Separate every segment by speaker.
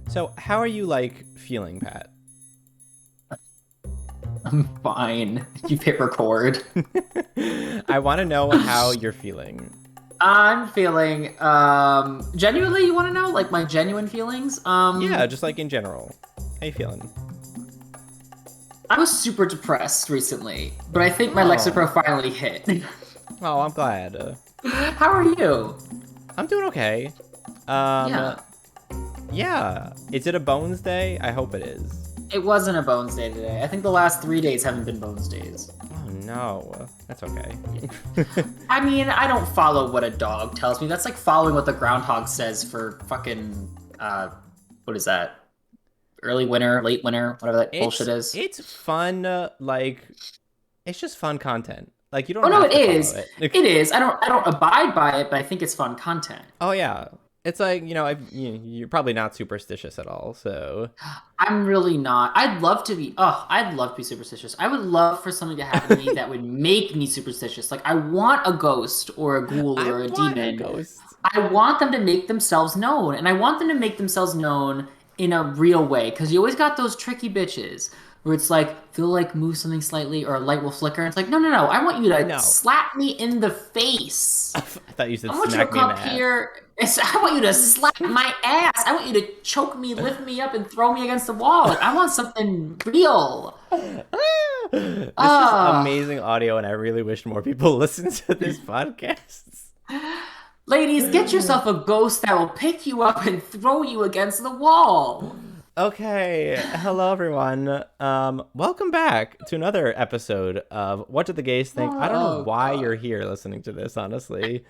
Speaker 1: So, how are you, feeling, Pat?
Speaker 2: I'm fine. You hit record.
Speaker 1: I want to know how you're feeling.
Speaker 2: I'm feeling genuinely, you want to know like my genuine feelings?
Speaker 1: Yeah, just in general. How you feeling?
Speaker 2: I was super depressed recently, but I think my
Speaker 1: Oh,
Speaker 2: Lexapro finally hit.
Speaker 1: oh, I'm glad.
Speaker 2: How are you?
Speaker 1: I'm doing okay. Um,
Speaker 2: Yeah.
Speaker 1: yeah. Is it a Bones Day? I hope it is.
Speaker 2: It wasn't a Bones Day today. I think the last 3 days haven't been Bones Days.
Speaker 1: Oh no, that's okay.
Speaker 2: I mean, I don't follow what a dog tells me. That's like following what the groundhog says for fucking what is that? Early winter, late winter, whatever that bullshit
Speaker 1: it's
Speaker 2: is.
Speaker 1: it's fun. It's just fun content. You
Speaker 2: Oh
Speaker 1: don't
Speaker 2: no,
Speaker 1: have
Speaker 2: it
Speaker 1: to follow
Speaker 2: is.
Speaker 1: it.
Speaker 2: It is. I don't abide by it, but I think it's fun content.
Speaker 1: Oh yeah, it's you're probably not superstitious at all. So
Speaker 2: I'm really not. I'd love to be. Oh, I'd love to be superstitious. I would love for something to happen to me that would make me superstitious. Like I want a ghost or a ghoul
Speaker 1: I
Speaker 2: or a
Speaker 1: want a
Speaker 2: demon.
Speaker 1: ghost.
Speaker 2: I want them to make themselves known, and I want them to make themselves known in a real way. Because you always got those tricky bitches where it's like feel like move something slightly or a light will flicker. And it's like no. I want you to
Speaker 1: No,
Speaker 2: slap me in the face.
Speaker 1: I thought you said
Speaker 2: I want you to
Speaker 1: smack me in
Speaker 2: come
Speaker 1: the
Speaker 2: up
Speaker 1: ass.
Speaker 2: here. I want you to slap my ass. I want you to choke me, lift me up, and throw me against the wall. Like, I want something real.
Speaker 1: This is
Speaker 2: Ah,
Speaker 1: amazing audio, and I really wish more people listened to this podcast.
Speaker 2: ladies, get yourself a ghost that will pick you up and throw you against the wall.
Speaker 1: Okay, hello everyone. Welcome back to another episode of What Did the Gays Think? I don't know
Speaker 2: Oh
Speaker 1: why you're
Speaker 2: God.
Speaker 1: here listening to this, honestly.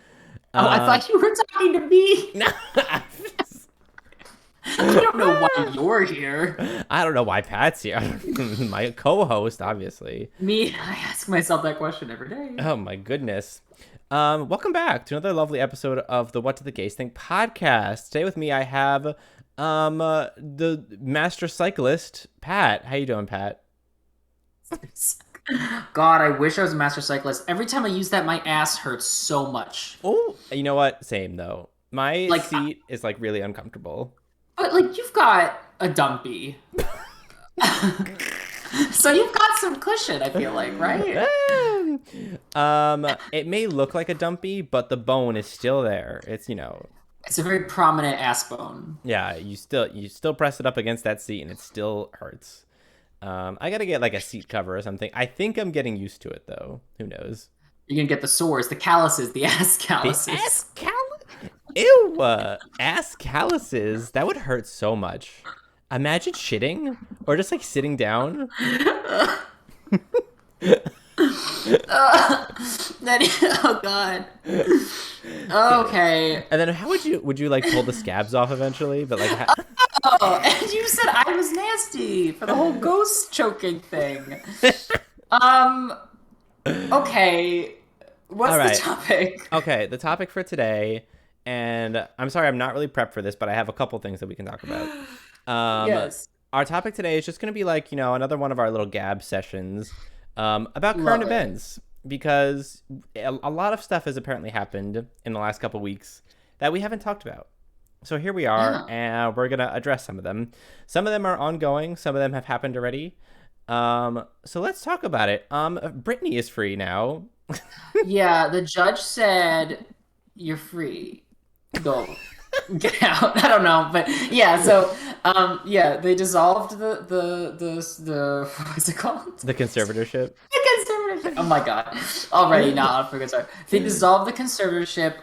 Speaker 2: Oh, I
Speaker 1: Um,
Speaker 2: thought you were talking to me.
Speaker 1: no,
Speaker 2: I don't know why you're here.
Speaker 1: I don't know why Pat's here. My co-host, obviously.
Speaker 2: Me, I ask myself that question every day.
Speaker 1: Oh my goodness. Welcome back to another lovely episode of the What Did the Gays Think podcast. Today with me I have the master cyclist, Pat. How you doing, Pat?
Speaker 2: God, I wish I was a master cyclist. Every time I use that, my ass hurts so much.
Speaker 1: Oh, you know what? Same though. My
Speaker 2: Like,
Speaker 1: seat is really uncomfortable.
Speaker 2: but like you've got a dumpy. So you've got some cushion, I feel like, right?
Speaker 1: It may look like a dumpy, but the bone is still there. It's.
Speaker 2: It's a very prominent ass bone.
Speaker 1: Yeah, you still press it up against that seat and it still hurts. I gotta get a seat cover or something. I think I'm getting used to it though. Who knows?
Speaker 2: You're gonna get the sores, the calluses, the ass
Speaker 1: The ass
Speaker 2: calluses.
Speaker 1: call. Ew, ass calluses. That would hurt so much. Imagine shitting or just sitting down.
Speaker 2: Oh God. Okay.
Speaker 1: And then how would you pull the scabs off eventually? But
Speaker 2: Oh, and you said I was nasty for the whole ghost choking thing. Um. Okay. What's
Speaker 1: all
Speaker 2: the
Speaker 1: right.
Speaker 2: topic?
Speaker 1: Okay, the topic for today, and I'm sorry I'm not really prepped for this, but I have a couple things that we can talk about. Um,
Speaker 2: Yes.
Speaker 1: our topic today is just going to be another one of our little gab sessions about current
Speaker 2: Love it.
Speaker 1: events because a lot of stuff has apparently happened in the last couple weeks that we haven't talked about. So here we are,
Speaker 2: Yeah.
Speaker 1: and we're going to address some of them. Some of them are ongoing, some of them have happened already. So let's talk about it. Britney is free now.
Speaker 2: Yeah, the judge said you're free. Go. Get out. I don't know, but yeah, so yeah, they dissolved the what's it called?
Speaker 1: The conservatorship.
Speaker 2: The conservatorship. Oh my God. Already not on for sorry. They dissolved the conservatorship.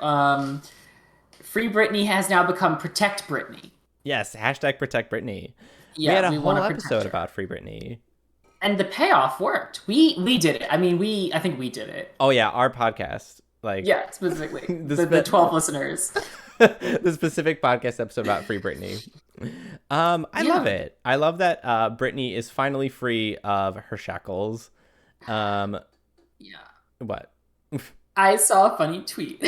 Speaker 2: Free Britney has now become Protect Britney.
Speaker 1: Yes, hashtag protect Britney. We had
Speaker 2: Yeah,
Speaker 1: a
Speaker 2: we want
Speaker 1: whole
Speaker 2: to protect
Speaker 1: episode
Speaker 2: her.
Speaker 1: about Free Britney.
Speaker 2: And the payoff worked. We did it. I mean, I think we did it.
Speaker 1: Oh yeah, our podcast.
Speaker 2: Yeah, specifically.
Speaker 1: The,
Speaker 2: The 12 listeners.
Speaker 1: the specific podcast episode about Free Britney. I love
Speaker 2: Yeah.
Speaker 1: it. I love that Britney is finally free of her shackles. Um,
Speaker 2: Yeah.
Speaker 1: what?
Speaker 2: I saw a funny tweet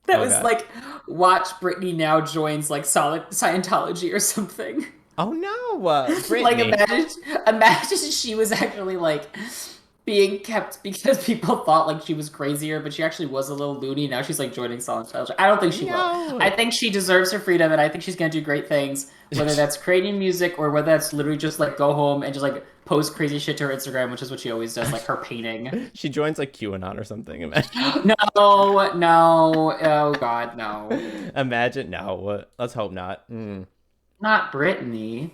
Speaker 2: that
Speaker 1: Oh
Speaker 2: was
Speaker 1: god.
Speaker 2: like, watch Britney now joins like solid Scientology or something.
Speaker 1: Oh no,
Speaker 2: Like
Speaker 1: Britney.
Speaker 2: imagine she was actually like being kept because people thought like she was crazier, but she actually was a little loony. Now she's like joining Silent. I don't think she will. I
Speaker 1: No.
Speaker 2: think she deserves her freedom, and I think she's gonna do great things. Whether that's creating music or whether that's literally just like go home and just like post crazy shit to her Instagram, which is what she always does, like her painting.
Speaker 1: She joins like QAnon or something. Imagine.
Speaker 2: No, no, oh God, no,
Speaker 1: Imagine. No. Let's hope not.
Speaker 2: not Britney.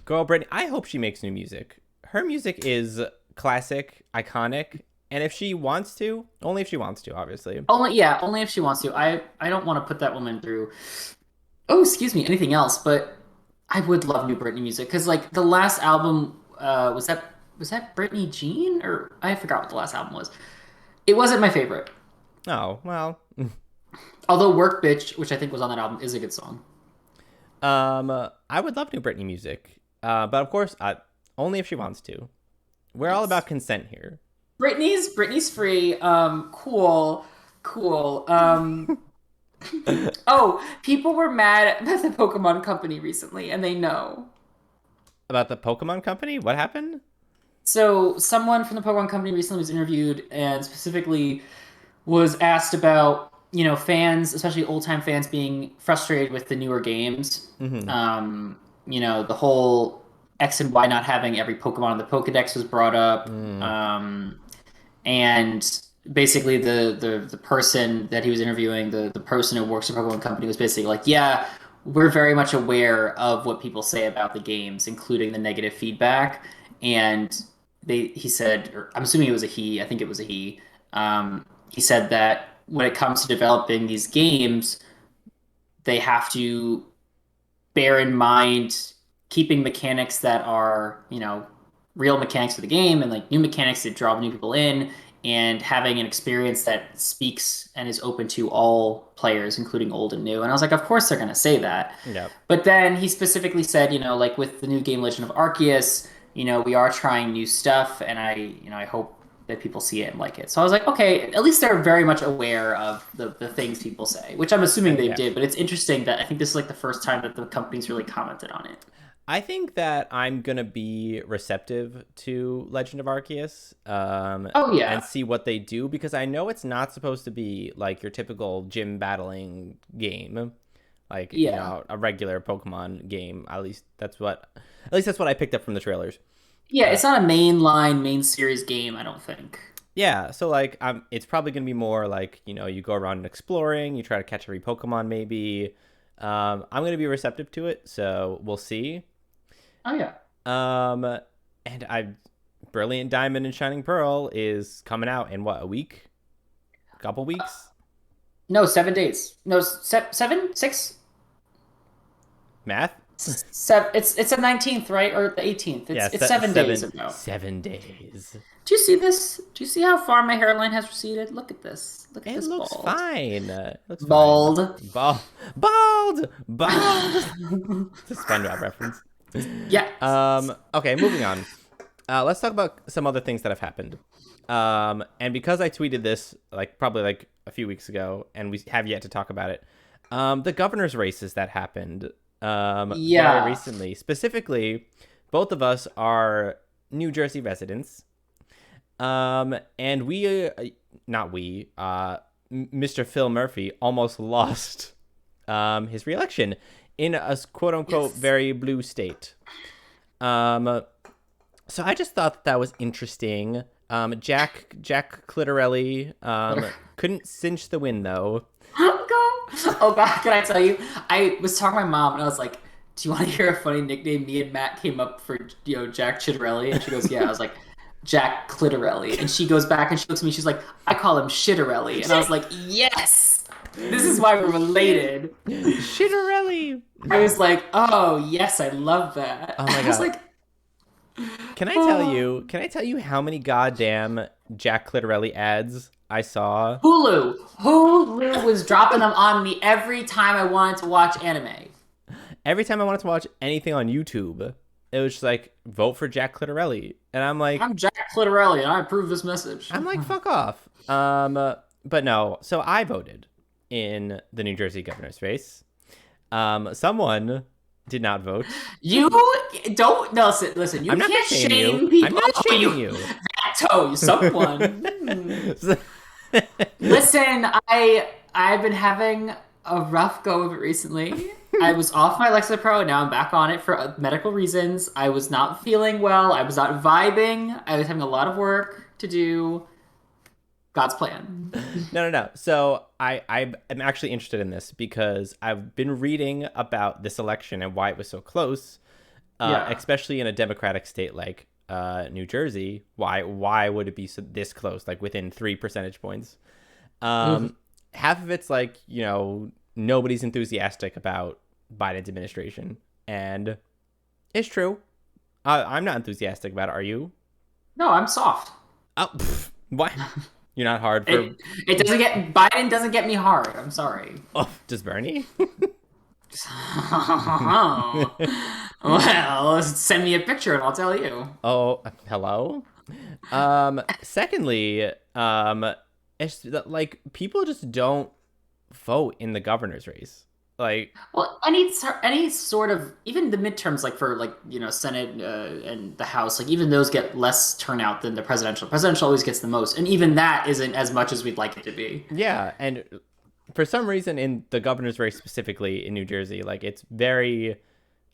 Speaker 1: Girl, Britney. I hope she makes new music. Her music is classic, iconic, and if she wants to, only if she wants to, obviously.
Speaker 2: Only, yeah, only if she wants to. I don't want to put that woman through. Oh, excuse me, anything else, but I would love new Britney music because like the last album was that Britney Jean or I forgot what the last album was. It wasn't my favorite.
Speaker 1: Oh well.
Speaker 2: Although Work Bitch, which I think was on that album, is a good song.
Speaker 1: I would love new Britney music, but of course, only if she wants to. We're all
Speaker 2: Yes.
Speaker 1: about consent here.
Speaker 2: Britney's free. Cool, cool. Oh, people were mad at the Pokemon Company recently, and they know.
Speaker 1: About the Pokemon Company, what happened?
Speaker 2: So someone from the Pokemon Company recently was interviewed and specifically was asked about, fans, especially old time fans, being frustrated with the newer games.
Speaker 1: Mm-hmm.
Speaker 2: The whole X and Y not having every Pokemon in the Pokedex was brought up.
Speaker 1: Mm.
Speaker 2: And basically the person that he was interviewing, the person who works for Pokemon Company was basically like, yeah, we're very much aware of what people say about the games, including the negative feedback. And he said, or I'm assuming it was a he, I think it was a he said that when it comes to developing these games, they have to bear in mind keeping mechanics that are, real mechanics for the game and like new mechanics that draw new people in and having an experience that speaks and is open to all players, including old and new. And I was like, of course they're going to say that.
Speaker 1: Yep.
Speaker 2: But then he specifically said, like with the new game Legend of Arceus, we are trying new stuff and I hope that people see it and like it. So I was like, okay, at least they're very much aware of the things people say, which I'm assuming they
Speaker 1: Yeah.
Speaker 2: did. But it's interesting that I think this is like the first time that the company's really commented on it.
Speaker 1: I think that I'm gonna be receptive to Legend of Arceus,
Speaker 2: Oh yeah.
Speaker 1: and see what they do because I know it's not supposed to be like your typical gym battling game, like
Speaker 2: Yeah.
Speaker 1: a regular Pokemon game. At least that's what I picked up from the trailers.
Speaker 2: Yeah,
Speaker 1: Uh,
Speaker 2: it's not a main series game, I don't think.
Speaker 1: yeah, so like it's probably gonna be more like you go around and exploring, you try to catch every Pokemon maybe. I'm gonna be receptive to it, so we'll see.
Speaker 2: Oh yeah.
Speaker 1: Um, and Brilliant Diamond and Shining Pearl is coming out in what, a week? A couple weeks?
Speaker 2: No, 7 days. No, seven, six,
Speaker 1: Math?
Speaker 2: seven. It's the 19th, right, or the 18th?
Speaker 1: Yeah,
Speaker 2: It's 7 days ago.
Speaker 1: 7 days.
Speaker 2: Do you see this? Do you see how far my hairline has receded? Look at this. Look at
Speaker 1: It
Speaker 2: this
Speaker 1: looks
Speaker 2: bald.
Speaker 1: fine. It looks
Speaker 2: Bald.
Speaker 1: fine. Bald. It's a SpongeBob reference.
Speaker 2: Yeah.
Speaker 1: Okay, moving on. Let's talk about some other things that have happened. And because I tweeted this probably a few weeks ago, and we have yet to talk about it, the governor's races that happened
Speaker 2: Yeah.
Speaker 1: very recently. Specifically, both of us are New Jersey residents, and Mr. Phil Murphy almost lost his reelection in a quote unquote
Speaker 2: Yes.
Speaker 1: very blue state. So I just thought that was interesting. Jack Clitorelli couldn't cinch the win though.
Speaker 2: Oh God, can I tell you? I was talking to my mom and I was like, "Do you want to hear a funny nickname me and Matt came up for Jack Chitterelli?" And she goes, "Yeah." I was like, "Jack Clitorelli," and she goes back and she looks at me. She's like, "I call him Shitterelli," and I was like, "Yes, this is why we're related."
Speaker 1: Shitterelli.
Speaker 2: I was like, "Oh yes, I love that."
Speaker 1: Oh my
Speaker 2: I was
Speaker 1: God.
Speaker 2: like,
Speaker 1: Can I tell you? Can I tell you how many goddamn Jack Clitorelli ads I saw?
Speaker 2: Hulu was dropping them on me every time I wanted to watch anime.
Speaker 1: Every time I wanted to watch anything on YouTube, it was just like, vote for Jack Clitorelli, and I'm like,
Speaker 2: I'm Jack Clitorelli, and I approve this message.
Speaker 1: fuck off. But no. So I voted in the New Jersey governor's race. Someone did not vote.
Speaker 2: You don't no, listen. You
Speaker 1: I'm not
Speaker 2: can't
Speaker 1: gonna shame
Speaker 2: shame
Speaker 1: you.
Speaker 2: people.
Speaker 1: I'm not shaming you.
Speaker 2: tic-tac-toe, someone.
Speaker 1: So-
Speaker 2: Listen, I've been having a rough go of it recently. I was off my Lexapro, now I'm back on it for medical reasons. I was not feeling well. I was not vibing. I was having a lot of work to do. God's plan.
Speaker 1: no. So I am actually interested in this because I've been reading about this election and why it was so close,
Speaker 2: Yeah.
Speaker 1: especially in a Democratic state like New Jersey. Why would it be this close, like within 3 percentage points?
Speaker 2: Ugh.
Speaker 1: Um, Half of it's like nobody's enthusiastic about Biden's administration, and it's true. I'm not enthusiastic about it. Are you?
Speaker 2: No, I'm soft.
Speaker 1: Oh, why? You're not hard for.
Speaker 2: It doesn't get Biden doesn't get me hard. I'm sorry.
Speaker 1: Oh, does Bernie?
Speaker 2: Well, send me a picture and I'll tell you.
Speaker 1: Oh, hello. Secondly, it's like people just don't vote in the governor's race. Like,
Speaker 2: Well, any sort of even the midterms, like for like Senate and the House, like even those get less turnout than the presidential. Presidential always gets the most, and even that isn't as much as we'd like it to be.
Speaker 1: yeah, and for some reason in the governor's race specifically in New Jersey, like it's very,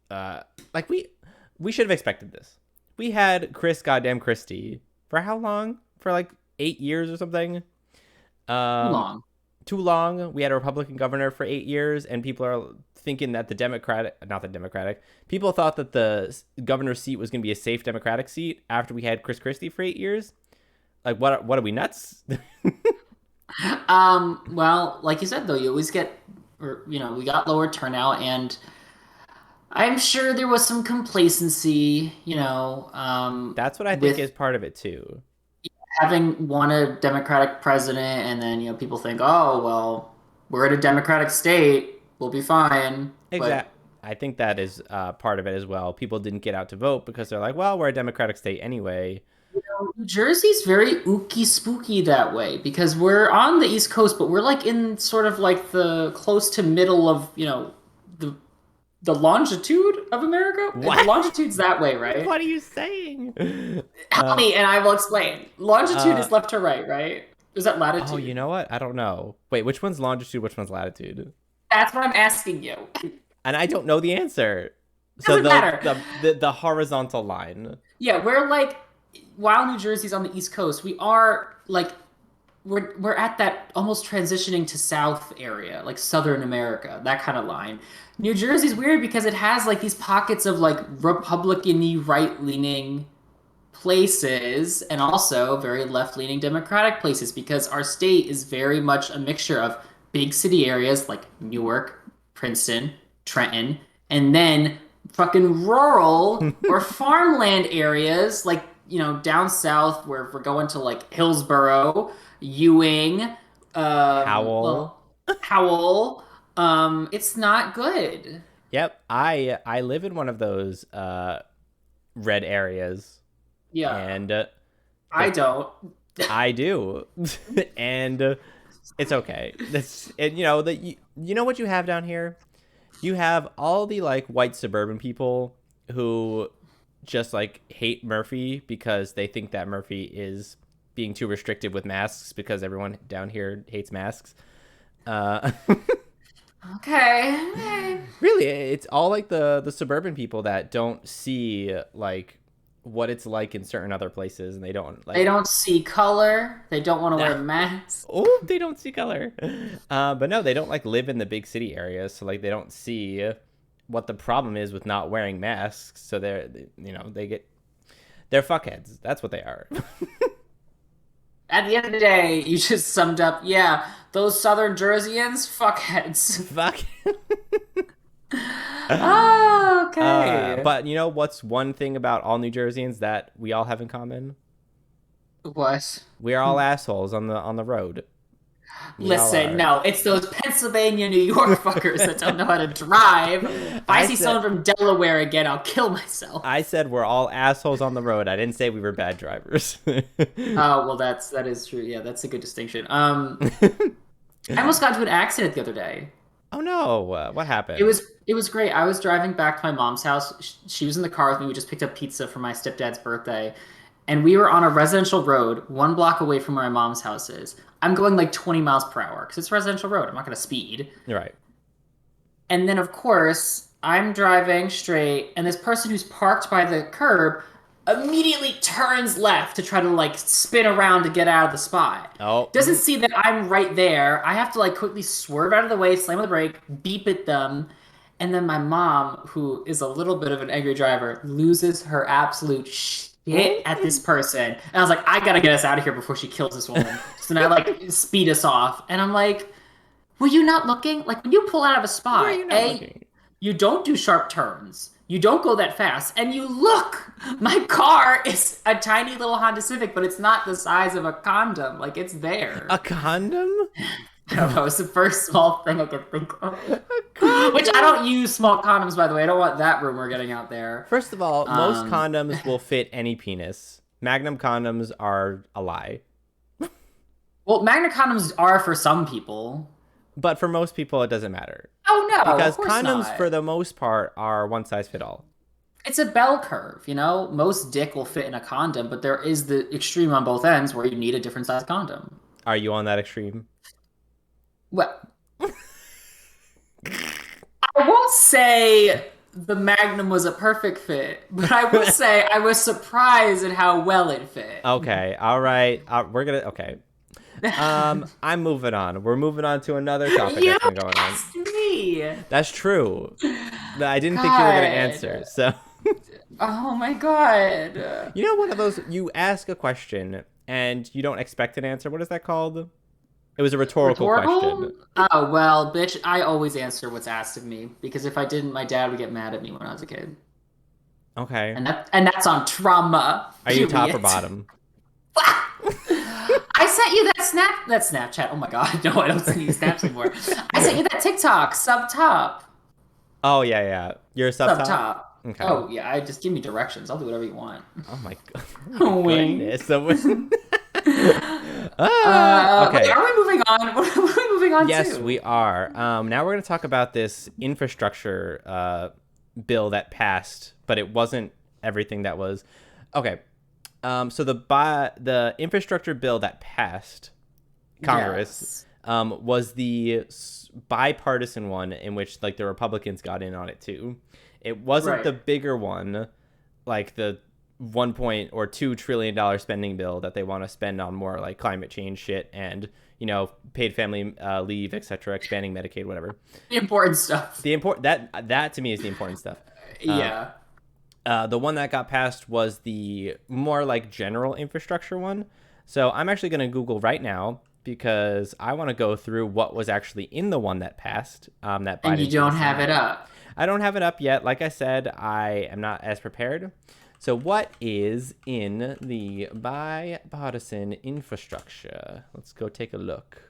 Speaker 1: uh, like we should have expected this. We had Chris goddamn Christie for how long? For like 8 years or something.
Speaker 2: Too
Speaker 1: Um,
Speaker 2: long.
Speaker 1: Too long. We had a Republican governor for 8 years, and people are thinking that not the Democratic, people thought that the governor's seat was going to be a safe Democratic seat after we had Chris Christie for 8 years. Like, what are we nuts?
Speaker 2: Well, like you said though, you always get, or we got lower turnout, and I'm sure there was some complacency,
Speaker 1: That's what I think
Speaker 2: with
Speaker 1: is part of it too.
Speaker 2: having won a Democratic president, and then people think, oh well, we're in a Democratic state, we'll be fine. But
Speaker 1: Exact. I think that is part of it as well. People didn't get out to vote because they're like, well, we're a Democratic state anyway.
Speaker 2: New Jersey's very ooky spooky that way because we're on the East Coast, but we're like in sort of like the close to middle of the the longitude of America. The
Speaker 1: What?
Speaker 2: longitude's that way, right?
Speaker 1: What are you saying?
Speaker 2: Help
Speaker 1: Uh,
Speaker 2: me, and I will explain. Longitude
Speaker 1: uh,
Speaker 2: is left to right, right? Is that
Speaker 1: oh, you
Speaker 2: latitude?
Speaker 1: know what? I don't know. Wait, which one's longitude? Which one's latitude?
Speaker 2: That's what I'm asking you.
Speaker 1: And I don't know the answer. So
Speaker 2: Doesn't
Speaker 1: the
Speaker 2: matter.
Speaker 1: the horizontal line.
Speaker 2: Yeah, we're like, while New Jersey's on the East Coast, we are like, we're at that almost transitioning to South area, like Southern America, that kind of line. New Jersey's weird because it has like these pockets of like Republican-y, right-leaning places and also very left-leaning Democratic places because our state is very much a mixture of big city areas like Newark, Princeton, Trenton, and then fucking rural or farmland areas like, down south where if we're going to like Hillsborough, Ewing,
Speaker 1: Howell.
Speaker 2: well, Howell, it's not good.
Speaker 1: Yep. I live in one of those red areas,
Speaker 2: Yeah,
Speaker 1: and
Speaker 2: I
Speaker 1: the
Speaker 2: don't.
Speaker 1: I do, and it's okay. That's and you know what you have down here. You have all the like white suburban people who just like hate Murphy because they think that Murphy is being too restrictive with masks because everyone down here hates masks. Uh,
Speaker 2: Okay.
Speaker 1: Really, it's all like the suburban people that don't see like what it's like in certain other places, and they don't
Speaker 2: They
Speaker 1: like.
Speaker 2: don't see color. They don't want to wear masks.
Speaker 1: Oh, they don't see color. But no, they don't like live in the big city areas, so like they don't see what the problem is with not wearing masks. So they're fuckheads. That's what they are.
Speaker 2: At the end of the day, you just summed up, yeah, those Southern Jerseyans, fuckheads.
Speaker 1: Fuck.
Speaker 2: Oh, okay.
Speaker 1: But you know what's one thing about all New Jerseyans that we all have in common?
Speaker 2: What?
Speaker 1: We are all assholes on the road. We all
Speaker 2: Listen,
Speaker 1: are.
Speaker 2: no, it's those Pennsylvania, New York fuckers that don't know how to drive. If I
Speaker 1: I
Speaker 2: see
Speaker 1: said
Speaker 2: someone from Delaware again, I'll kill myself.
Speaker 1: I said we're all assholes on the road. I didn't say we were bad drivers.
Speaker 2: Oh, well, that is true. Yeah, that's a good distinction. I almost got into an accident the other day.
Speaker 1: Oh no! What
Speaker 2: It
Speaker 1: happened?
Speaker 2: was it was great. I was driving back to my mom's house. She was in the car with me. We just picked up pizza for my stepdad's birthday, and we were on a residential road 1 block away from where my mom's house is. I'm going like 20 miles per hour because it's a residential road. I'm not going to speed.
Speaker 1: Right.
Speaker 2: And then, of course, I'm driving straight, and this person who's parked by the curb immediately turns left to try to like spin around to get out of the spot.
Speaker 1: Oh.
Speaker 2: Doesn't see that I'm right there. I have to like quickly swerve out of the way, slam on the brake, beep at them. And then my mom, who is a little bit of an angry driver, loses her absolute shit at this person. And I was like, I gotta get us out of here before she kills this woman. So then I like speed us off. And I'm like, were you not looking? Like when you pull out of a
Speaker 1: Why are
Speaker 2: spot,
Speaker 1: you not looking?
Speaker 2: you don't do sharp turns. You don't go that fast. And you look. My car is a tiny little Honda Civic, but it's not the size of a condom. Like it's there.
Speaker 1: A condom?
Speaker 2: I don't know. It's the first small thing I could think of.
Speaker 1: Condom?
Speaker 2: Which I don't use small condoms, by the way. I don't want that rumor getting out there.
Speaker 1: First of all, most condoms will fit any penis. Magnum condoms are a lie.
Speaker 2: Well, Magna condoms are for some people.
Speaker 1: But for most people, it doesn't matter.
Speaker 2: Oh, no.
Speaker 1: Because
Speaker 2: of course
Speaker 1: condoms,
Speaker 2: not.
Speaker 1: for the most part, are one size fit all.
Speaker 2: It's a bell curve, you know? Most dick will fit in a condom, but there is the extreme on both ends where you need a different size condom.
Speaker 1: Are you on that extreme?
Speaker 2: Well, I won't say the Magnum was a perfect fit, but I will say I was surprised at how well it fit.
Speaker 1: Okay, all right. Okay. I'm moving on. We're moving on to another topic
Speaker 2: You
Speaker 1: that's been going on.
Speaker 2: asked me.
Speaker 1: That's true. But I didn't think you were going to answer. So,
Speaker 2: Oh my god.
Speaker 1: you know, one of those, you ask a question and you don't expect an answer. What is that called? It was a rhetorical question.
Speaker 2: Oh, well, bitch, I always answer what's asked of me because if I didn't, my dad would get mad at me when I was a kid.
Speaker 1: Okay.
Speaker 2: And that's on trauma.
Speaker 1: Are you top or
Speaker 2: period.
Speaker 1: bottom?
Speaker 2: I sent you that Snapchat. Oh my god, no, I don't send you snaps anymore. I sent you that TikTok, sub top.
Speaker 1: Oh, yeah. You're a sub top? Okay.
Speaker 2: Oh yeah, I just give me directions. I'll do whatever you want.
Speaker 1: Oh my god.
Speaker 2: Oh,
Speaker 1: Goodness. Okay.
Speaker 2: Wait, are we moving on? What are we moving on to?
Speaker 1: Yes, we are. Now we're going to talk about this infrastructure bill that passed, but it wasn't everything that was. Okay. So the infrastructure bill that passed Congress was the bipartisan one in which like the Republicans got in on it too. It wasn't the bigger one, like the $1.2 trillion spending bill that they want to spend on more like climate change shit and, you know, paid family leave, etc., expanding Medicaid, whatever.
Speaker 2: The important stuff.
Speaker 1: That to me is the important stuff.
Speaker 2: Yeah.
Speaker 1: The one that got passed was the more like general infrastructure one. So I'm actually going to Google right now because I want to go through what was actually in the one that passed. That
Speaker 2: And you don't have it up.
Speaker 1: I don't have it up yet. Like I said, I am not as prepared. So what is in the bipartisan infrastructure? Let's go take a look.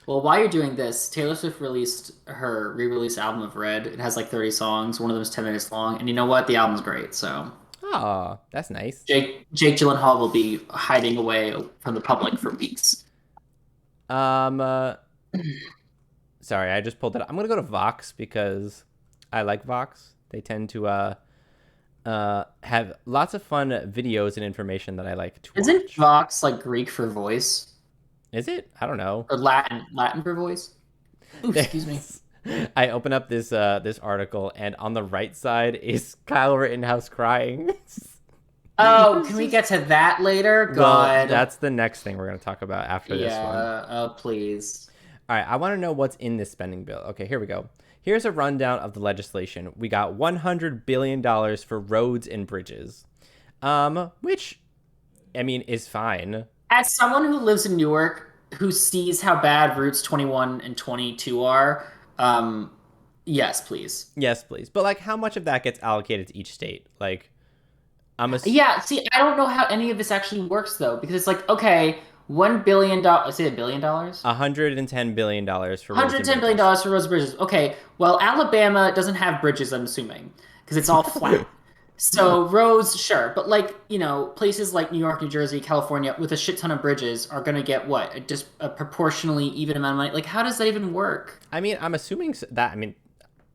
Speaker 2: Well, while you're doing this, Taylor Swift released her re-release album of Red. It has like 30 songs. One of them is 10 minutes long. And you know what? The album's great. So
Speaker 1: Oh, that's nice.
Speaker 2: Jake Gyllenhaal will be hiding away from the public for weeks.
Speaker 1: Sorry, I just pulled it up. I'm going to go to Vox because I like Vox. They tend to have lots of fun videos and information that I like to watch.
Speaker 2: Isn't Vox like Greek for voice?
Speaker 1: Is it? I don't know.
Speaker 2: Or Latin for voice? Ooh, excuse me.
Speaker 1: I open up this article, and on the right side is Kyle Rittenhouse crying.
Speaker 2: Oh, can we get to that later? God.
Speaker 1: Well, that's the next thing we're going to talk about after this one.
Speaker 2: Oh, please.
Speaker 1: All right, I want to know what's in this spending bill. Okay, here we go. Here's a rundown of the legislation. We got $100 billion for roads and bridges, which, I mean, is fine.
Speaker 2: As someone who lives in Newark, who sees how bad routes 21 and 22 are, yes, please.
Speaker 1: Yes, please. But, like, how much of that gets allocated to each state? Like,
Speaker 2: Yeah, see, I don't know how any of this actually works, though, because it's like, okay, $1 billion, is it $1 billion?
Speaker 1: $110 billion for roads and
Speaker 2: $110 billion for roads and bridges. Okay, well, Alabama doesn't have bridges, I'm assuming, because it's all flat. So roads, sure, but like, you know, places like New York, New Jersey, California with a shit ton of bridges are going to get what? Just a proportionally even amount of money? Like, how does that even work?
Speaker 1: I mean, I'm assuming that, I mean,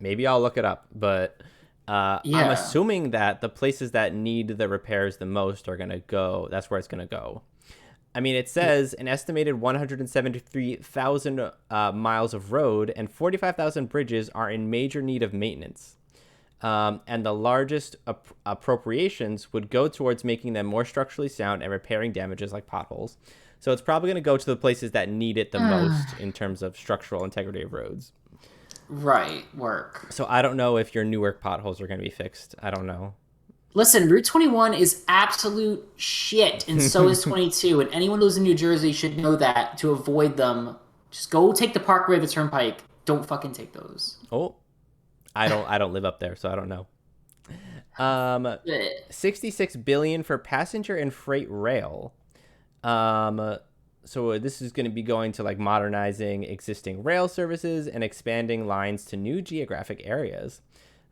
Speaker 1: maybe I'll look it up, but I'm
Speaker 2: Yeah.
Speaker 1: assuming that the places that need the repairs the most are going to go. That's where it's going to go. I mean, it says an estimated 173,000 miles of road and 45,000 bridges are in major need of maintenance. And the largest appropriations would go towards making them more structurally sound and repairing damages like potholes. So it's probably going to go to the places that need it the most in terms of structural integrity of roads.
Speaker 2: Right. Work.
Speaker 1: So I don't know if your Newark potholes are going to be fixed. I don't know.
Speaker 2: Listen, Route 21 is absolute shit, and so is 22. And anyone who lives in New Jersey should know that to avoid them. Just go take the Parkway or the Turnpike. Don't fucking take those.
Speaker 1: Oh, I don't live up there, so I don't know. Um,
Speaker 2: Blech.
Speaker 1: 66 billion for passenger and freight rail. Um, so this is going to be going to like modernizing existing rail services and expanding lines to new geographic areas.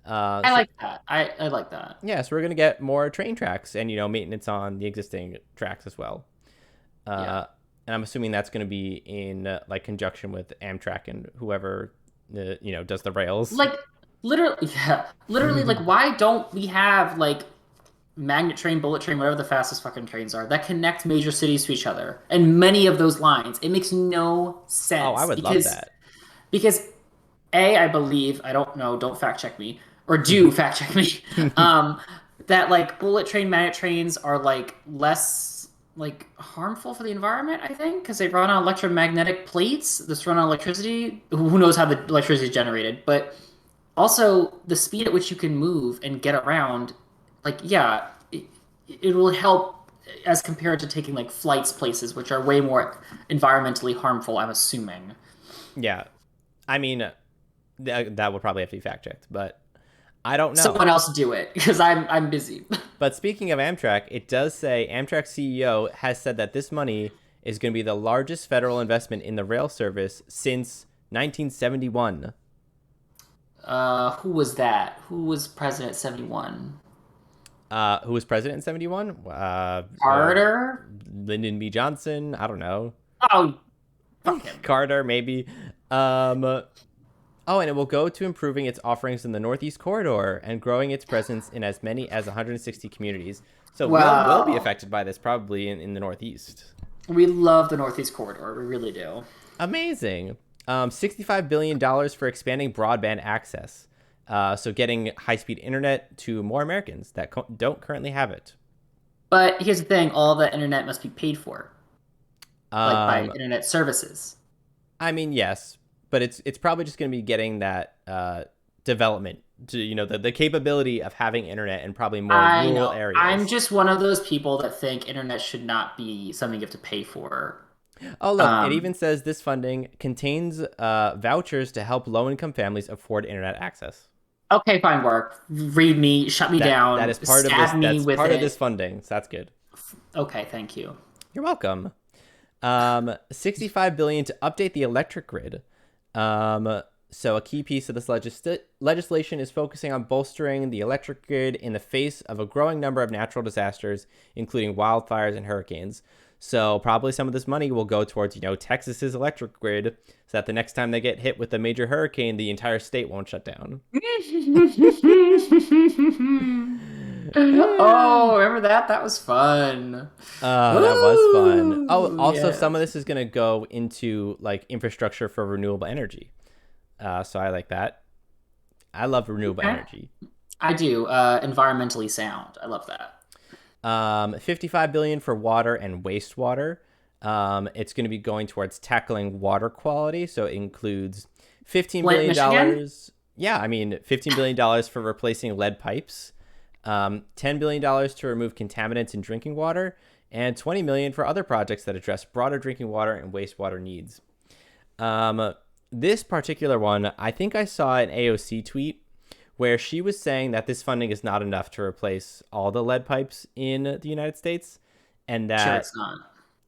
Speaker 2: I
Speaker 1: So
Speaker 2: like that. I like that.
Speaker 1: yeah, so we're going to get more train tracks and maintenance on the existing tracks as well.
Speaker 2: Yeah.
Speaker 1: Uh, and I'm assuming that's going to be in like conjunction with Amtrak and whoever does the rails.
Speaker 2: Like literally, yeah. Literally, like why don't we have like magnet train, bullet train, whatever the fastest fucking trains are that connect major cities to each other and many of those lines? It makes no
Speaker 1: Oh, I
Speaker 2: sense
Speaker 1: would love that.
Speaker 2: because A, I believe, I don't know, don't fact check me, or do fact check me, that like bullet train, magnet trains are like less like harmful for the environment, I think, because they run on electromagnetic plates. This run on electricity. Who knows how the electricity is generated? But also the speed at which you can move and get around, like, yeah, it will help as compared to taking like flights places, which are way more environmentally harmful, I'm assuming.
Speaker 1: Yeah, I mean that would probably have to be fact checked, but I don't know.
Speaker 2: Someone else do it because I'm busy.
Speaker 1: But speaking of Amtrak, it does say Amtrak CEO has said that this money is going to be the largest federal investment in the rail service since 1971.
Speaker 2: Who was that? Who was president 71?
Speaker 1: Who was president in 71?
Speaker 2: Carter?
Speaker 1: Lyndon B. Johnson. I don't know.
Speaker 2: Oh, fuck him.
Speaker 1: Carter, maybe. Oh, and it will go to improving its offerings in the Northeast Corridor and growing its presence in as many as 160 communities. So we'll be
Speaker 2: Wow.
Speaker 1: affected by this probably in the Northeast.
Speaker 2: We love the Northeast Corridor. We really do.
Speaker 1: Amazing. $65 billion for expanding broadband access. So getting high-speed internet to more Americans that don't currently have it.
Speaker 2: But here's the thing, all the internet must be paid for, like by
Speaker 1: Um,
Speaker 2: internet services.
Speaker 1: I mean, yes, but it's probably just going to be getting that development to the capability of having internet in probably more
Speaker 2: I
Speaker 1: rural
Speaker 2: know. I'm
Speaker 1: areas.
Speaker 2: just one of those people that think internet should not be something you have to pay for.
Speaker 1: Oh, look, it
Speaker 2: Um,
Speaker 1: even says this funding contains vouchers to help low-income families afford internet access.
Speaker 2: okay, fine, work. Read me, shut me
Speaker 1: That
Speaker 2: down,
Speaker 1: is part of this.
Speaker 2: stab me
Speaker 1: That's
Speaker 2: with
Speaker 1: part of this
Speaker 2: it.
Speaker 1: funding. So that's good.
Speaker 2: Okay, thank you.
Speaker 1: You're welcome. 65 billion to update the electric grid. So a key piece of this legislation is focusing on bolstering the electric grid in the face of a growing number of natural disasters, including wildfires and hurricanes. So probably some of this money will go towards, Texas's electric grid, so that the next time they get hit with a major hurricane, the entire state won't shut down.
Speaker 2: Oh, remember that? That was fun.
Speaker 1: Oh, that was fun. Oh,
Speaker 2: Ooh,
Speaker 1: also
Speaker 2: yeah.
Speaker 1: some of this is going to go into like infrastructure for renewable energy. So I like that. I love renewable
Speaker 2: Okay.
Speaker 1: energy.
Speaker 2: I do. Environmentally sound. I love that.
Speaker 1: 55 billion for water and wastewater. It's going to be going towards tackling water quality. So it includes 15
Speaker 2: Flint,
Speaker 1: billion
Speaker 2: Michigan?
Speaker 1: dollars. Yeah, I mean $15 billion for replacing lead pipes, $10 billion to remove contaminants in drinking water, and 20 million for other projects that address broader drinking water and wastewater needs. This particular one, I think I saw an AOC tweet where she was saying that this funding is not enough to replace all the lead pipes in the United States, and
Speaker 2: Sure,
Speaker 1: that
Speaker 2: it's not.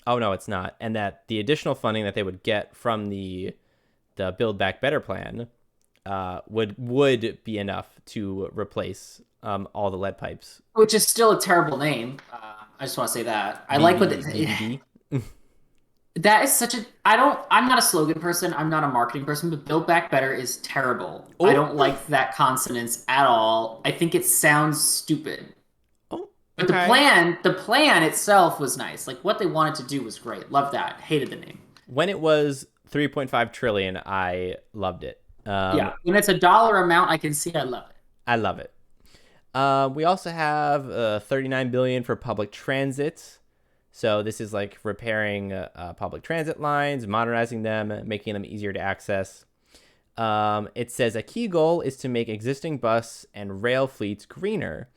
Speaker 1: oh no, it's not, and that the additional funding that they would get from the Build Back Better plan would be enough to replace all the lead pipes.
Speaker 2: Which is still a terrible name. I just want to say that. I like what
Speaker 1: BB BBB.
Speaker 2: That is such a I'm not a slogan person, I'm not a marketing person, but Build Back Better is terrible. I
Speaker 1: Oh,
Speaker 2: don't like that consonants at all. I think it sounds stupid.
Speaker 1: oh,
Speaker 2: But
Speaker 1: okay.
Speaker 2: the plan itself was nice. Like what they wanted to do was great. Love that. Hated the name.
Speaker 1: When it was 3.5 trillion, I loved it.
Speaker 2: Yeah. When it's a dollar amount, I can see I love it.
Speaker 1: I love it. We also have 39 billion for public transit. So this is like repairing public transit lines, modernizing them, making them easier to access. It says a key goal is to make existing bus and rail fleets greener,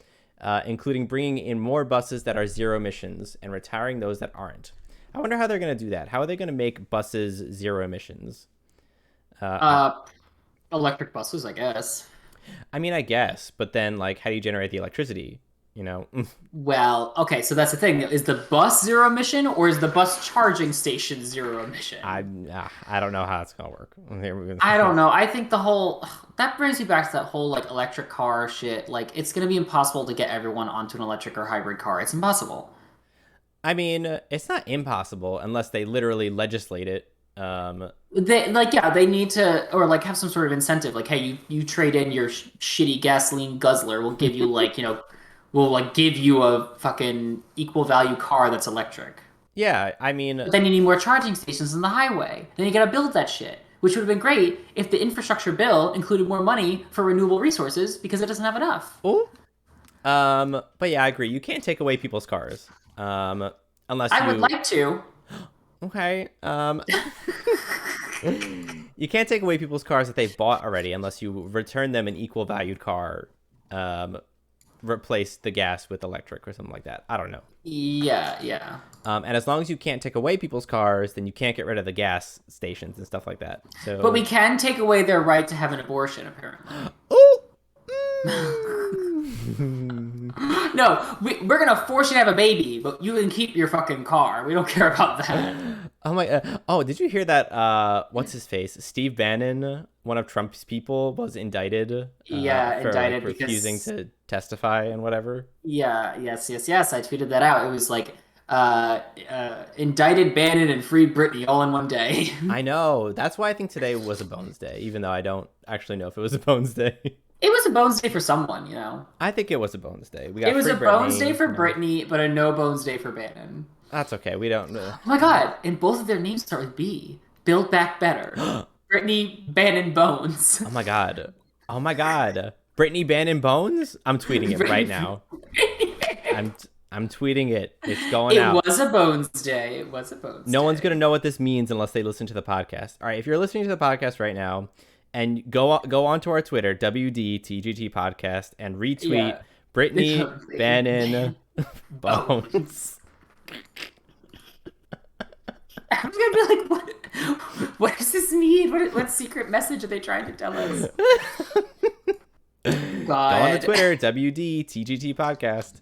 Speaker 1: including bringing in more buses that are zero emissions and retiring those that aren't. I wonder how they're going to do that. How are they going to make buses zero emissions? Uh,
Speaker 2: Uh Electric buses, I guess.
Speaker 1: I mean, I guess, but then like, how do you generate the electricity? You know,
Speaker 2: Well, okay, so that's the thing. Is the bus zero emission or is the bus charging station zero
Speaker 1: I
Speaker 2: emission?
Speaker 1: I don't know how it's gonna work.
Speaker 2: I don't know. I think the whole that brings me back to that whole like electric car shit. Like it's gonna be impossible to get everyone onto an electric or hybrid car. It's impossible.
Speaker 1: I mean, it's not impossible unless they literally legislate it.
Speaker 2: They like yeah, they need to or like have some sort of incentive. Like, hey, you trade in your shitty gasoline guzzler. We'll give you like we'll like give you a fucking equal value car that's electric.
Speaker 1: Yeah, I mean,
Speaker 2: But then you need more charging stations on the highway. Then you gotta build that shit, which would have been great if the infrastructure bill included more money for renewable resources because it doesn't have enough.
Speaker 1: oh, but yeah, I agree. You can't take away people's cars, unless
Speaker 2: I would
Speaker 1: you.
Speaker 2: like to.
Speaker 1: Okay, you can't take away people's cars that they've bought already unless you return them an equal valued car. Um, Replace the gas with electric or something like that. I don't know.
Speaker 2: Yeah, yeah.
Speaker 1: And as long as you can't take away people's cars, then you can't get rid of the gas stations and stuff like that.
Speaker 2: But we
Speaker 1: So,
Speaker 2: can take away their right to have an abortion, apparently.
Speaker 1: oh,
Speaker 2: No, we're gonna force you to have a baby, but you can keep your fucking car. We don't care about that.
Speaker 1: oh my, oh, did you hear that? What's his face? Steve Bannon, one of Trump's people, was indicted
Speaker 2: Yeah,
Speaker 1: for like
Speaker 2: indicted
Speaker 1: refusing
Speaker 2: because
Speaker 1: to testify and whatever.
Speaker 2: yeah, yes, yes, yes. I tweeted that out. It was like indicted Bannon and free Britney all in one day.
Speaker 1: I know. That's why I think today was a Bones Day, even though I don't actually know if it was a Bones Day.
Speaker 2: It was a bones day for someone, you know.
Speaker 1: I think it was a Bones Day. We
Speaker 2: It
Speaker 1: got
Speaker 2: was
Speaker 1: free
Speaker 2: a bones day
Speaker 1: Britney.
Speaker 2: for
Speaker 1: You know,
Speaker 2: Britney, but a no bones day for Bannon.
Speaker 1: that's okay. We don't.
Speaker 2: Oh my God! And both of their names start with B. Build Back Better. Brittany Bannon Bones.
Speaker 1: Oh my god. Oh my god. Brittany Bannon Bones? I'm tweeting it right now. I'm I'm tweeting it. It's going
Speaker 2: It
Speaker 1: out.
Speaker 2: was a bones day. It was a bones
Speaker 1: No one's gonna
Speaker 2: day.
Speaker 1: know what this means unless they listen to the podcast. All right, if you're listening to the podcast right now, and go onto our Twitter WDTGT podcast and retweet
Speaker 2: Yeah.
Speaker 1: Brittany Bannon
Speaker 2: Bones.
Speaker 1: Bones.
Speaker 2: I'm gonna be like, what? What does this mean? What secret message are they trying to tell us?
Speaker 1: Go on the
Speaker 2: God.
Speaker 1: Twitter WDTGT podcast.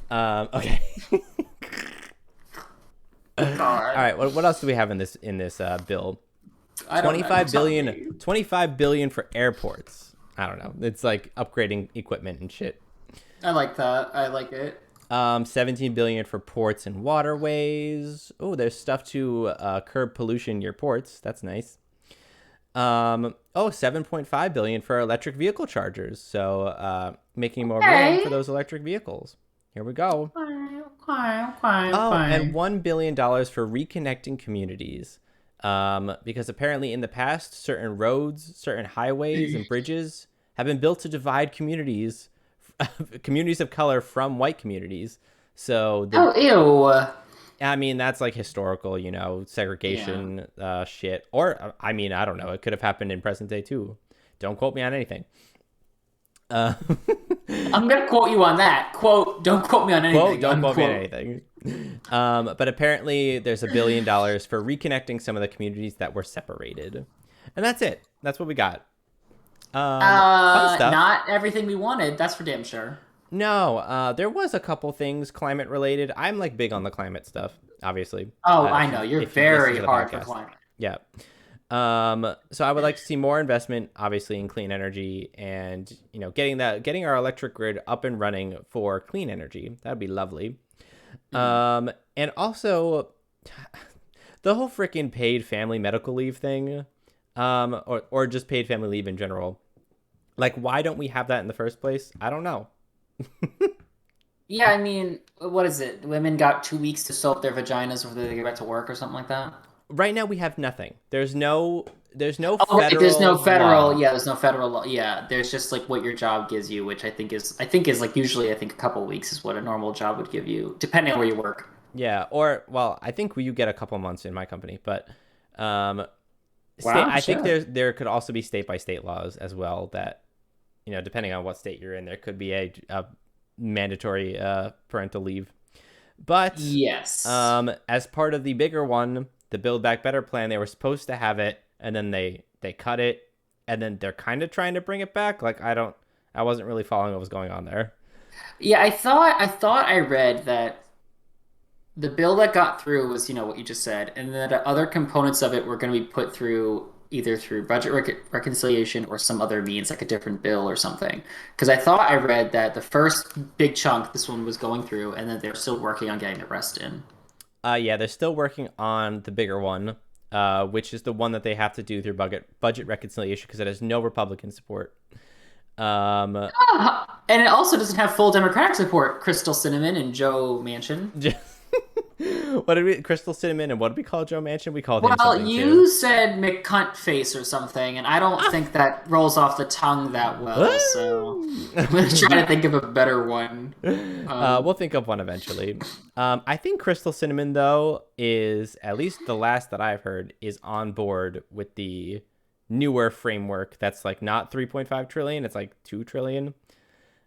Speaker 1: Okay. All
Speaker 2: God.
Speaker 1: right. What else do we have in this bill?
Speaker 2: I don't know.
Speaker 1: 25
Speaker 2: Tell
Speaker 1: billion,
Speaker 2: me.
Speaker 1: 25 billion for airports. I don't know. It's like upgrading equipment and shit.
Speaker 2: I like that. I like it.
Speaker 1: 17 billion for ports and waterways. Oh, there's stuff to curb pollution near ports. That's nice. 7.5 billion for electric vehicle chargers. So making more room for
Speaker 2: Okay.
Speaker 1: those electric vehicles. Here we go.
Speaker 2: Okay, okay, okay,
Speaker 1: Oh, and
Speaker 2: okay.
Speaker 1: $1 billion for reconnecting communities. Because apparently in the past, certain roads, certain highways, and bridges have been built to divide communities, communities of color from white communities. So
Speaker 2: Oh, ew.
Speaker 1: I mean, that's like historical,
Speaker 2: Yeah.
Speaker 1: segregation shit. Or, I mean, I don't know. It could have happened in present day too. Don't quote me on anything. Uh,
Speaker 2: I'm gonna quote you on that. Quote, don't quote me on
Speaker 1: quote,
Speaker 2: anything.
Speaker 1: don't quote me on
Speaker 2: Unquote.
Speaker 1: anything. But apparently there's $1 billion for reconnecting some of the communities that were separated. And that's it. That's what we got. Fun stuff.
Speaker 2: Not everything we wanted, that's for damn sure.
Speaker 1: No, there was a couple things climate related. I'm like big on the climate stuff, obviously.
Speaker 2: Oh,
Speaker 1: Uh,
Speaker 2: I
Speaker 1: if
Speaker 2: know.
Speaker 1: you
Speaker 2: You're
Speaker 1: if you've listened
Speaker 2: very
Speaker 1: to the
Speaker 2: hard for
Speaker 1: podcast,
Speaker 2: climate.
Speaker 1: yeah. So I would like to see more investment, obviously, in clean energy, and getting our electric grid up and running for clean energy. That'd be lovely.
Speaker 2: Mm.
Speaker 1: And also, the whole freaking paid family medical leave thing, or just paid family leave in general. Like, why don't we have that in the first place? I don't know.
Speaker 2: Yeah, I mean, what is it? Women got 2 weeks to sew up their vaginas before they get back to work or something like that.
Speaker 1: Right now we have nothing. There's no
Speaker 2: Oh, right. There's no
Speaker 1: federal
Speaker 2: federal.
Speaker 1: law.
Speaker 2: Yeah, there's no federal law. Yeah, there's just like what your job gives you, which I think is like usually I think a couple weeks is what a normal job would give you, depending on where you work.
Speaker 1: Yeah, or well, I think you get a couple months in my company, but um, state.
Speaker 2: Wow,
Speaker 1: I think
Speaker 2: shit.
Speaker 1: there could also be state by state laws as well that depending on what state you're in, there could be a mandatory parental leave. But
Speaker 2: Yes.
Speaker 1: as part of the bigger one, the Build Back Better plan, they were supposed to have it, and then they cut it, and then they're kind of trying to bring it back. Like I wasn't really following what was going on there.
Speaker 2: Yeah, I thought I read that the bill that got through was, what you just said, and then the other components of it were going to be put through either through budget reconciliation or some other means, like a different bill or something. Because I thought I read that the first big chunk, this one was going through, and that they're still working on getting the rest in.
Speaker 1: Yeah, they're still working on the bigger one, which is the one that they have to do through budget reconciliation because it has no Republican support. Um,
Speaker 2: Ah, and it also doesn't have full Democratic support. Crystal Cinnamon and Joe Manchin.
Speaker 1: what did we Crystal Cinnamon and what did we call Joe Manchin? We called him
Speaker 2: Well,
Speaker 1: something too.
Speaker 2: you said McCunt face or something, and I don't think that rolls off the tongue that well, so I'm gonna try to think of a better one.
Speaker 1: We'll think of one eventually. I think Crystal Cinnamon though is at least the last that I've heard is on board with the newer framework that's like not 3.5 trillion, it's like 2 trillion.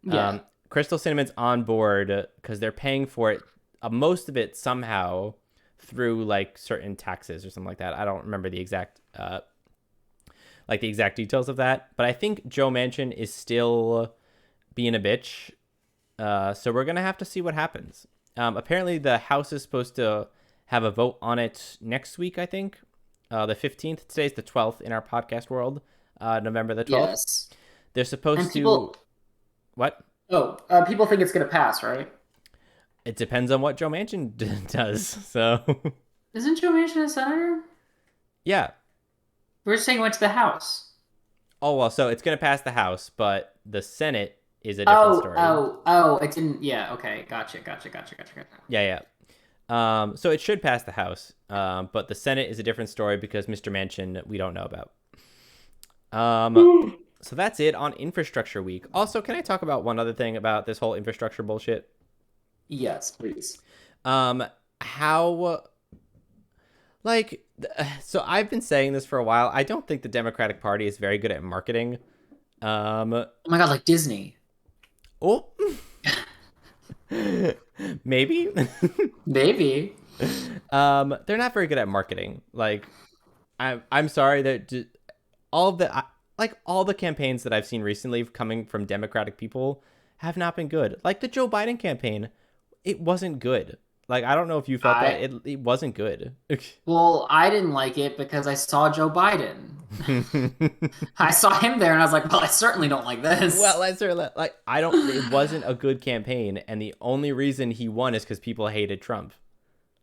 Speaker 2: Yeah.
Speaker 1: Crystal Cinnamon's on board because they're paying for it, most of it somehow through like certain taxes or something like that. I don't remember the exact the exact details of that, but I think Joe Manchin is still being a bitch. So we're gonna have to see what happens. Apparently, the House is supposed to have a vote on it next week. I think the 15th. Today's the 12th in our podcast world. November the 12th.
Speaker 2: Yes.
Speaker 1: They're
Speaker 2: And
Speaker 1: supposed to
Speaker 2: people,
Speaker 1: what?
Speaker 2: people think it's gonna pass, right?
Speaker 1: It depends on what Joe Manchin does. So
Speaker 2: Isn't Joe Manchin a senator?
Speaker 1: yeah.
Speaker 2: We were saying it went to the House.
Speaker 1: Oh well, so it's gonna pass the House, but the Senate is a different
Speaker 2: Oh,
Speaker 1: story.
Speaker 2: oh, oh! It didn't. Yeah. Okay. Gotcha.
Speaker 1: Yeah, yeah. So it should pass the House, but the Senate is a different story because Mr. Manchin we don't know about. So that's it on Infrastructure Week. Also, can I talk about one other thing about this whole infrastructure bullshit?
Speaker 2: Yes, please.
Speaker 1: How like so I've been saying this for a while. I don't think the Democratic Party is very good at marketing. Um,
Speaker 2: Oh my God, like Disney.
Speaker 1: oh, maybe.
Speaker 2: Maybe.
Speaker 1: They're not very good at marketing. Like, I'm sorry that all of the all the campaigns that I've seen recently coming from Democratic people have not been good. Like the Joe Biden campaign, it wasn't good. Like I don't know if you felt that
Speaker 2: I
Speaker 1: it wasn't good.
Speaker 2: Well, I didn't like it because I saw Joe Biden. I saw him there and I was like, well, I certainly don't like
Speaker 1: Well,
Speaker 2: this.
Speaker 1: let's like I don't. It wasn't a good campaign, and the only reason he won is because people hated Trump.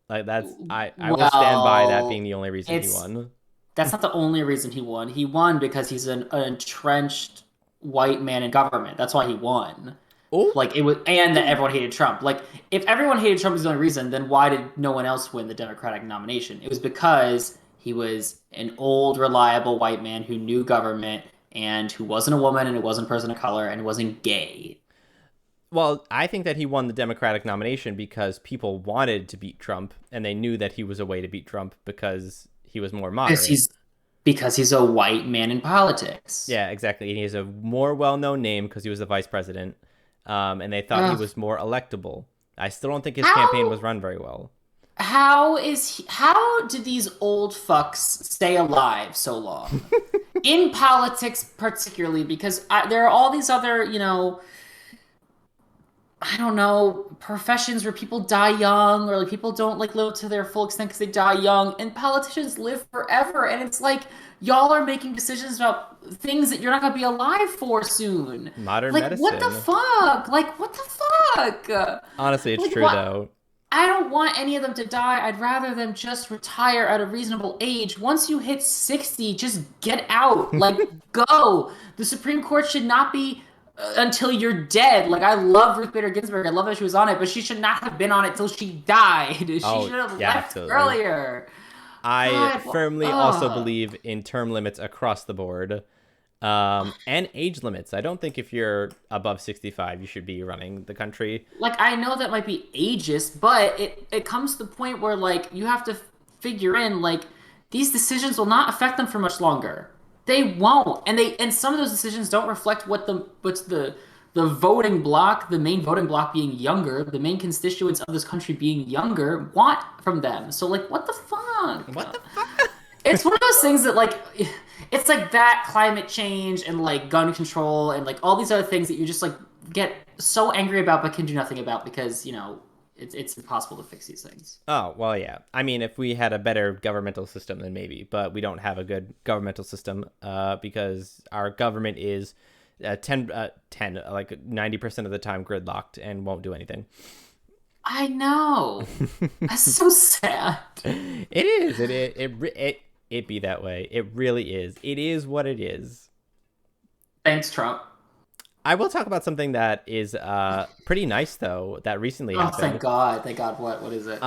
Speaker 1: Like that's I will stand by that being
Speaker 2: Well,
Speaker 1: the only reason he
Speaker 2: it's
Speaker 1: won.
Speaker 2: that's not the only reason he won. He won because he's an entrenched white man in government. That's why he won.
Speaker 1: Oh,
Speaker 2: Like it was, and that everyone hated Trump. Like if everyone hated Trump was the only reason, then why did no one else win the Democratic nomination? It was because he was an old, reliable white man who knew government and who wasn't a woman and who wasn't a person of color and wasn't gay.
Speaker 1: well, I think that he won the Democratic nomination because people wanted to beat Trump, and they knew that he was a way to beat Trump because he was more
Speaker 2: Because
Speaker 1: moderate.
Speaker 2: he's because he's a white man in politics.
Speaker 1: Yeah, exactly. And he has a more well-known name because he was the vice president, and they thought he
Speaker 2: Ugh.
Speaker 1: was more electable. I still don't think his campaign was
Speaker 2: How
Speaker 1: run very well.
Speaker 2: how did these old fucks stay alive so long? In politics particularly because there are all these other, I don't know, professions where people die young or like people don't like live to their full extent because they die young, and politicians live forever. And it's like y'all are making decisions about things that you're not gonna be alive for soon.
Speaker 1: Modern
Speaker 2: Like what the
Speaker 1: medicine.
Speaker 2: fuck? Like what the fuck?
Speaker 1: Honestly, it's
Speaker 2: Like
Speaker 1: true
Speaker 2: what?
Speaker 1: though.
Speaker 2: I don't want any of them to die. I'd rather them just retire at a reasonable age. Once you hit 60, just get out. Like, go. The Supreme Court should not be until you're dead. Like, I love Ruth Bader Ginsburg. I love that she was on it, but she should not have been on it till she died. She
Speaker 1: Oh,
Speaker 2: should have
Speaker 1: yeah,
Speaker 2: left
Speaker 1: absolutely.
Speaker 2: earlier.
Speaker 1: I
Speaker 2: God,
Speaker 1: firmly also believe in term limits across the board, and age limits. I don't think if you're above 65, you should be running the country.
Speaker 2: like I know that might be ageist, but it comes to the point where like you have to figure in like these decisions will not affect them for much longer. They won't, and some of those decisions don't reflect what's the voting block, the main voting block being younger, the main constituents of this country being younger want from them. So like, what the
Speaker 1: What
Speaker 2: fuck?
Speaker 1: the fuck?
Speaker 2: It's one of those things that like it's like that climate change and like gun control and like all these other things that you just like get so angry about but can do nothing about because, it's impossible to fix these things.
Speaker 1: Oh, well, yeah. I mean, if we had a better governmental system, then maybe, but we don't have a good governmental system because our government is 10, like 90% of the time gridlocked and won't do anything.
Speaker 2: I know. That's so sad.
Speaker 1: It is. It be that way. It really is. It is what it is.
Speaker 2: Thanks, Trump.
Speaker 1: I will talk about something that is pretty nice though that recently
Speaker 2: Oh,
Speaker 1: happened.
Speaker 2: thank God. Thank God. What is it?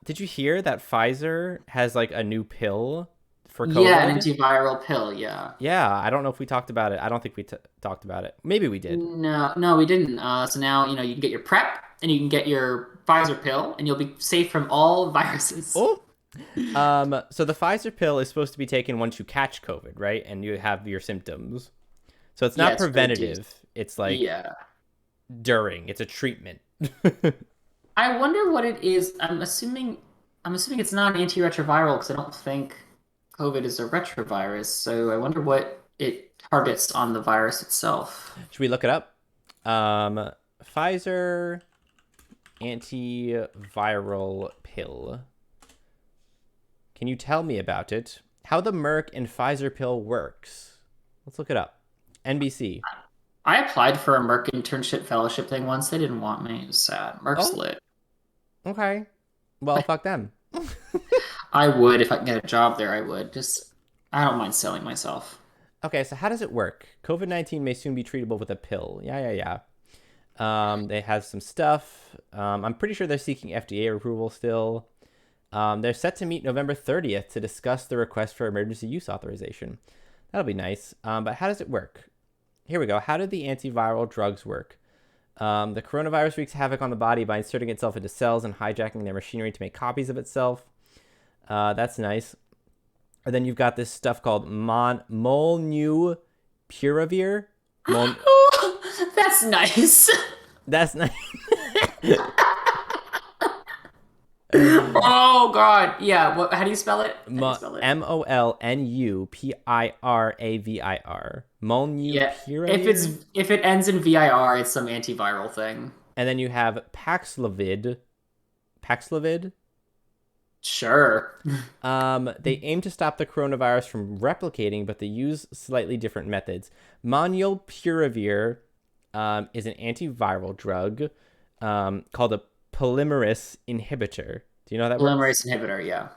Speaker 1: Did you hear that Pfizer has like a new pill for
Speaker 2: Yeah, an
Speaker 1: COVID?
Speaker 2: antiviral pill. Yeah.
Speaker 1: Yeah, I don't know if we talked about it. I don't think we talked about it. Maybe we did.
Speaker 2: No, no, we didn't. So now, you can get your PrEP and you can get your Pfizer pill and you'll be safe from all viruses.
Speaker 1: Oh, so the Pfizer pill is supposed to be taken once you catch COVID, right? And you have your symptoms. So it's
Speaker 2: Yeah,
Speaker 1: not
Speaker 2: it's for the dude.
Speaker 1: preventative. It's like
Speaker 2: Yeah.
Speaker 1: during. It's a treatment.
Speaker 2: I wonder what it is. I'm assuming it's not an antiretroviral because I don't think COVID is a retrovirus. So I wonder what it targets on the virus itself.
Speaker 1: Should we look it up? Pfizer antiviral pill. Can you tell me about it? How the Merck and Pfizer pill works? Let's look it up. NBC.
Speaker 2: I applied for a Merck internship fellowship thing once. They didn't want me. It was sad. Merck's
Speaker 1: Oh,
Speaker 2: lit.
Speaker 1: okay. Well, fuck them.
Speaker 2: I would if I could get a job there. I would. I don't mind selling myself.
Speaker 1: Okay, so how does it work? COVID-19 may soon be treatable with a pill. Yeah. They have some stuff. I'm pretty sure they're seeking FDA approval still. They're set to meet November 30th to discuss the request for emergency use authorization. That'll be nice. But how does it work? Here we go. How do the antiviral drugs work? The coronavirus wreaks havoc on the body by inserting itself into cells and hijacking their machinery to make copies of itself. That's nice. And then you've got this stuff called molnupiravir. Mol-
Speaker 2: That's nice.
Speaker 1: That's nice.
Speaker 2: Oh God. Yeah. How do you spell it? How do you spell it?
Speaker 1: Molnupiravir.
Speaker 2: Yeah. If it's
Speaker 1: Molnupiravir.
Speaker 2: if it ends in VIR, it's some antiviral thing.
Speaker 1: And then you have Paxlavid. Paxlavid.
Speaker 2: Sure.
Speaker 1: They aim to stop the coronavirus from replicating, but they use slightly different methods. Molnupiravir is an antiviral drug called a polymerase inhibitor. Do you know how that works?
Speaker 2: Polymerase inhibitor, yeah.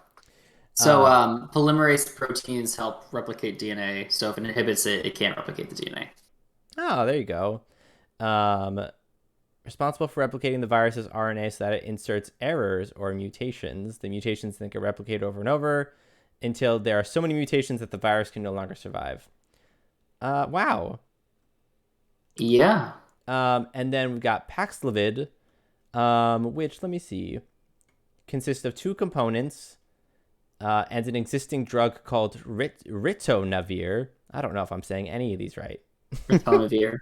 Speaker 2: So
Speaker 1: Uh,
Speaker 2: polymerase proteins help replicate DNA. So if it inhibits it, it can't replicate the DNA.
Speaker 1: oh, there you go. Um, Responsible for replicating the virus's RNA so that it inserts errors or mutations. The mutations then get replicated over and over until there are so many mutations that the virus can no longer survive. Wow.
Speaker 2: Yeah.
Speaker 1: And then we've got Paxlavid, which, let me see, consists of two components and an existing drug called ritonavir. I don't know if I'm saying any of these right.
Speaker 2: Ritonavir.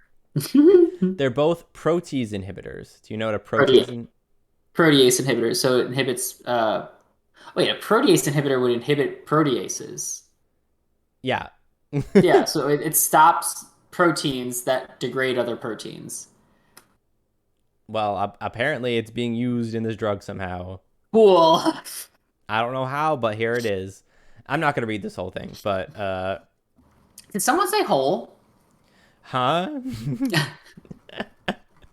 Speaker 1: They're both protease inhibitors. Do you know what a protease
Speaker 2: Protease inhibitor. So it inhibits. Wait, a protease inhibitor would inhibit proteases.
Speaker 1: Yeah.
Speaker 2: Yeah, so it stops proteins that degrade other proteins.
Speaker 1: Well, apparently it's being used in this drug somehow.
Speaker 2: Cool.
Speaker 1: I don't know how, but here it is. I'm not going to read this whole thing, but
Speaker 2: Did someone say whole?
Speaker 1: huh?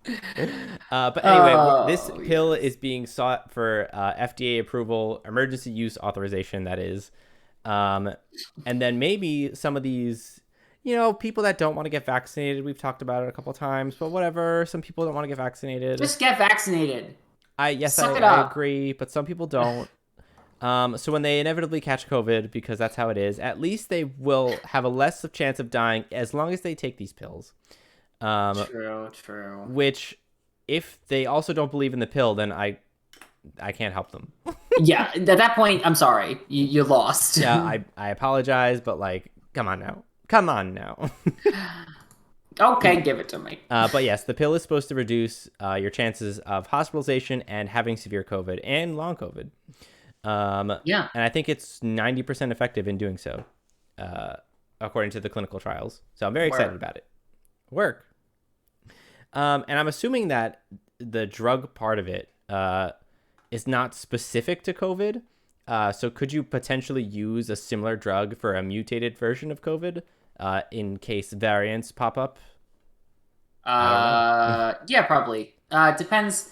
Speaker 1: But anyway, this
Speaker 2: Oh,
Speaker 1: pill
Speaker 2: yes.
Speaker 1: is being sought for FDA approval, emergency use authorization, that is. Um, and then maybe some of these, people that don't want to get vaccinated, we've talked about it a couple times, but whatever. Some people don't want to get vaccinated.
Speaker 2: Just get vaccinated.
Speaker 1: Yes,
Speaker 2: Suck it
Speaker 1: I
Speaker 2: up.
Speaker 1: agree, but some people don't. So when they inevitably catch COVID, because that's how it is, at least they will have a less of chance of dying as long as they take these pills.
Speaker 2: True, true.
Speaker 1: Which, if they also don't believe in the pill, then I can't help them.
Speaker 2: Yeah, at that point, I'm sorry. You lost.
Speaker 1: Yeah, I apologize, but like, come on now.
Speaker 2: Okay, give it to me.
Speaker 1: But yes, the pill is supposed to reduce your chances of hospitalization and having severe COVID and long COVID.
Speaker 2: Yeah.
Speaker 1: And I think it's 90% effective in doing so, according to the clinical trials. So I'm very excited
Speaker 2: Word.
Speaker 1: about it. Work. And I'm assuming that the drug part of it is not specific to COVID. So could you potentially use a similar drug for a mutated version of COVID in case variants pop up? I don't know.
Speaker 2: Yeah, probably. Depends.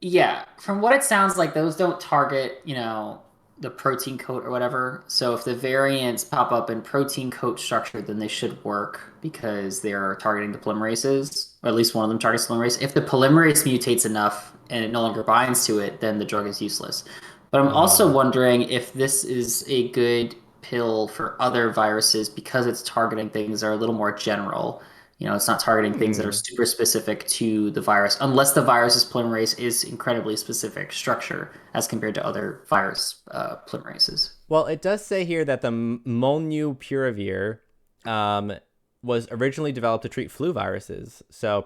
Speaker 2: Yeah, from what it sounds like, those don't target, the protein coat or whatever. So if the variants pop up in protein coat structure, then they should work because they're targeting the polymerases, or at least one of them targets the polymerase. If the polymerase mutates enough and it no longer binds to it, then the drug is useless. But I'm also
Speaker 1: Mm.
Speaker 2: wondering if this is a good pill for other viruses because it's targeting things that are a little more general. It's not targeting things that are
Speaker 1: Hmm.
Speaker 2: super specific to the virus, unless the virus's polymerase is incredibly specific structure as compared to other virus polymerases.
Speaker 1: Well, it does say here that the molnupiravir um, was originally developed to treat flu viruses. So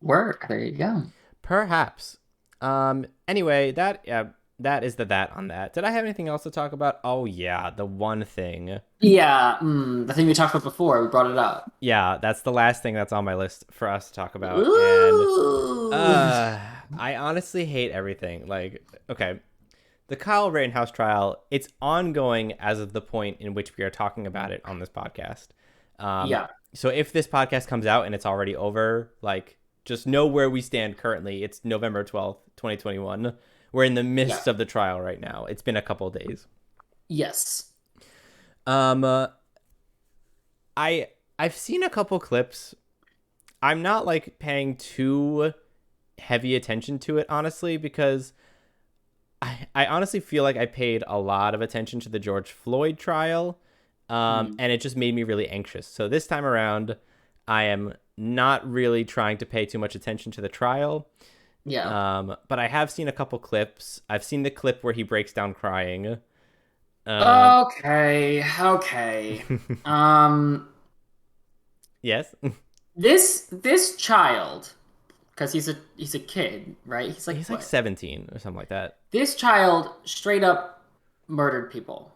Speaker 2: Work. There you go.
Speaker 1: perhaps. Anyway, that is that on that. Did I have anything else to talk about? Oh yeah, the one thing.
Speaker 2: Yeah, the thing we talked about before, we brought it up.
Speaker 1: Yeah, that's the last thing that's on my list for us to talk about. And
Speaker 2: Ooh.
Speaker 1: I honestly hate everything. Like, okay, the Kyle Rittenhouse trial, it's ongoing as of the point in which we are talking about it on this podcast. Um,
Speaker 2: Yeah,
Speaker 1: so if this podcast comes out and it's already over, like, just know where we stand currently. It's November 12th, 2021. We're in the
Speaker 2: yeah,
Speaker 1: midst of the trial right now. It's been a couple of days.
Speaker 2: yes.
Speaker 1: Um, uh, I've seen a couple clips. I'm not like paying too heavy attention to it, honestly, because I honestly feel like I paid a lot of attention to the George Floyd trial,
Speaker 2: Mm,
Speaker 1: and it just made me really anxious. So this time around, I am not really trying to pay too much attention to the trial.
Speaker 2: yeah.
Speaker 1: But I have seen a couple clips. I've seen the clip where he breaks down crying. Um,
Speaker 2: Okay, okay. Um,
Speaker 1: yes,
Speaker 2: this child, because he's a kid, right? He's like
Speaker 1: he's like
Speaker 2: what?
Speaker 1: 17 or something like that.
Speaker 2: This child straight up murdered people.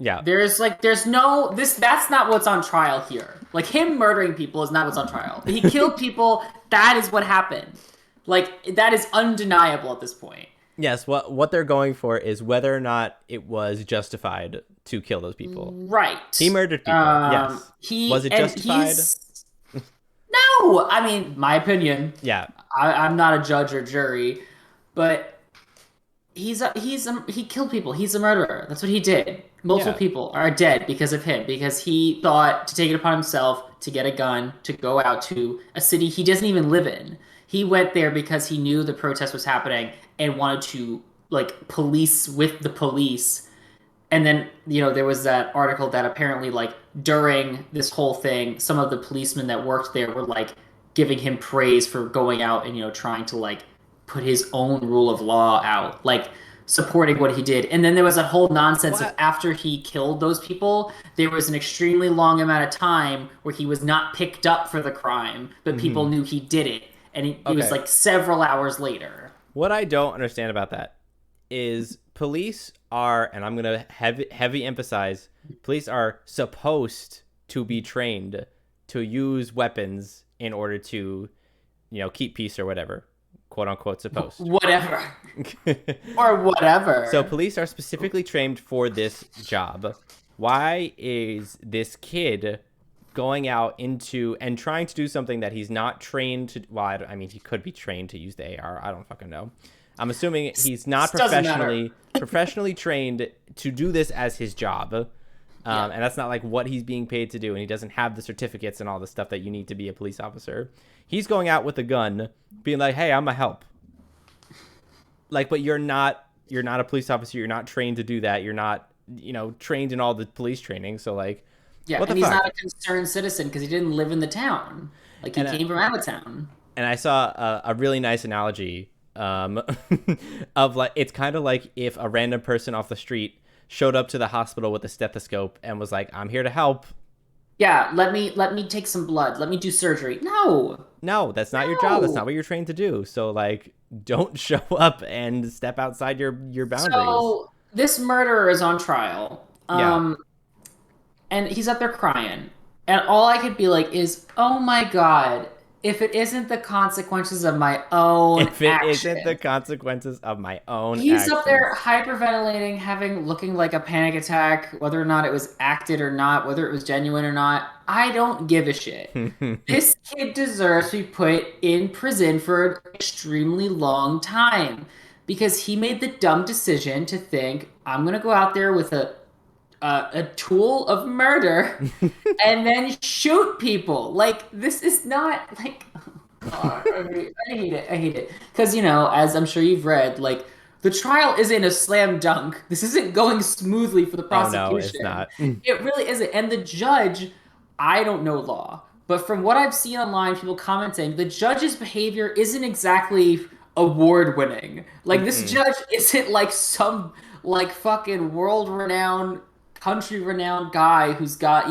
Speaker 1: Yeah.
Speaker 2: There's no this that's not what's on trial here. Like him murdering people is not what's on trial. He killed people, that is what happened. Like that is undeniable at this point.
Speaker 1: Yes, what they're going for is whether or not it was justified to kill those people. He
Speaker 2: Right.
Speaker 1: murdered people. Yes. Was it justified?
Speaker 2: He's no, I mean, my opinion.
Speaker 1: Yeah.
Speaker 2: I'm not a judge or jury, but he killed people. He's a murderer. That's what he did. Multiple
Speaker 1: Yeah.
Speaker 2: people are dead because of him because he thought to take it upon himself to get a gun to go out to a city he doesn't even live in. He went there because he knew the protest was happening and wanted to like police with the police. And then, there was that article that apparently, like, during this whole thing, some of the policemen that worked there were, like, giving him praise for going out and, trying to, like, put his own rule of law out, like, supporting what he did. And then there was that whole nonsense of
Speaker 1: What?
Speaker 2: after he killed those people, there was an extremely long amount of time where he was not picked up for the crime, but people
Speaker 1: Hmm.
Speaker 2: knew he did it. And it was,
Speaker 1: Okay.
Speaker 2: like, several hours later.
Speaker 1: What I don't understand about that is police are, and I'm gonna heavy emphasize, police are supposed to be trained to use weapons in order to, keep peace or whatever, quote unquote, supposed.
Speaker 2: Whatever. Or
Speaker 1: So
Speaker 2: whatever.
Speaker 1: police are specifically trained for this job. Why is this kid going out into and trying to do something that he's not trained to. Well, I mean, he could be trained to use the AR. I don't fucking know. I'm assuming he's not
Speaker 2: Doesn't matter.
Speaker 1: professionally trained to do this as his job.
Speaker 2: Yeah.
Speaker 1: And that's not like what he's being paid to do. And he doesn't have the certificates and all the stuff that you need to be a police officer. He's going out with a gun, being like, "Hey, I'm a help." Like, but you're not a police officer. You're not trained to do that. You're not, trained in all the police training. So like,
Speaker 2: Yeah,
Speaker 1: what the
Speaker 2: and he's
Speaker 1: fuck?
Speaker 2: not a concerned citizen because he didn't live in the town. Like he
Speaker 1: And
Speaker 2: came from out of town.
Speaker 1: and I saw a really nice analogy of like it's kind of like if a random person off the street showed up to the hospital with a stethoscope and was like, "I'm here to help."
Speaker 2: Yeah, let me take some blood. Let me do surgery. No.
Speaker 1: No, that's not your job. That's not
Speaker 2: No.
Speaker 1: what you're trained to do. So like, don't show up and step outside your boundaries.
Speaker 2: So this murderer is on trial.
Speaker 1: Yeah.
Speaker 2: And he's up there crying. And all I could be like is, "Oh my God, if it isn't the consequences of my own
Speaker 1: If it isn't the
Speaker 2: action."
Speaker 1: consequences of my own
Speaker 2: He's up there
Speaker 1: actions.
Speaker 2: hyperventilating, looking like a panic attack, whether or not it was acted or not, whether it was genuine or not. I don't give a shit. This kid deserves to be put in prison for an extremely long time because he made the dumb decision to think, "I'm going to go out there with a tool of murder and then shoot people." Like, this is not like, God, I hate it. I hate it. Because, as I'm sure you've read, like, the trial isn't a slam dunk. This isn't going smoothly for the
Speaker 1: Oh no, it's
Speaker 2: prosecution.
Speaker 1: not.
Speaker 2: It really isn't. And the judge, I don't know law, but from what I've seen online, people commenting, the judge's behavior isn't exactly award winning. Like, this
Speaker 1: Mm-mm.
Speaker 2: judge isn't like some, like, fucking world renowned, country renowned guy who's got,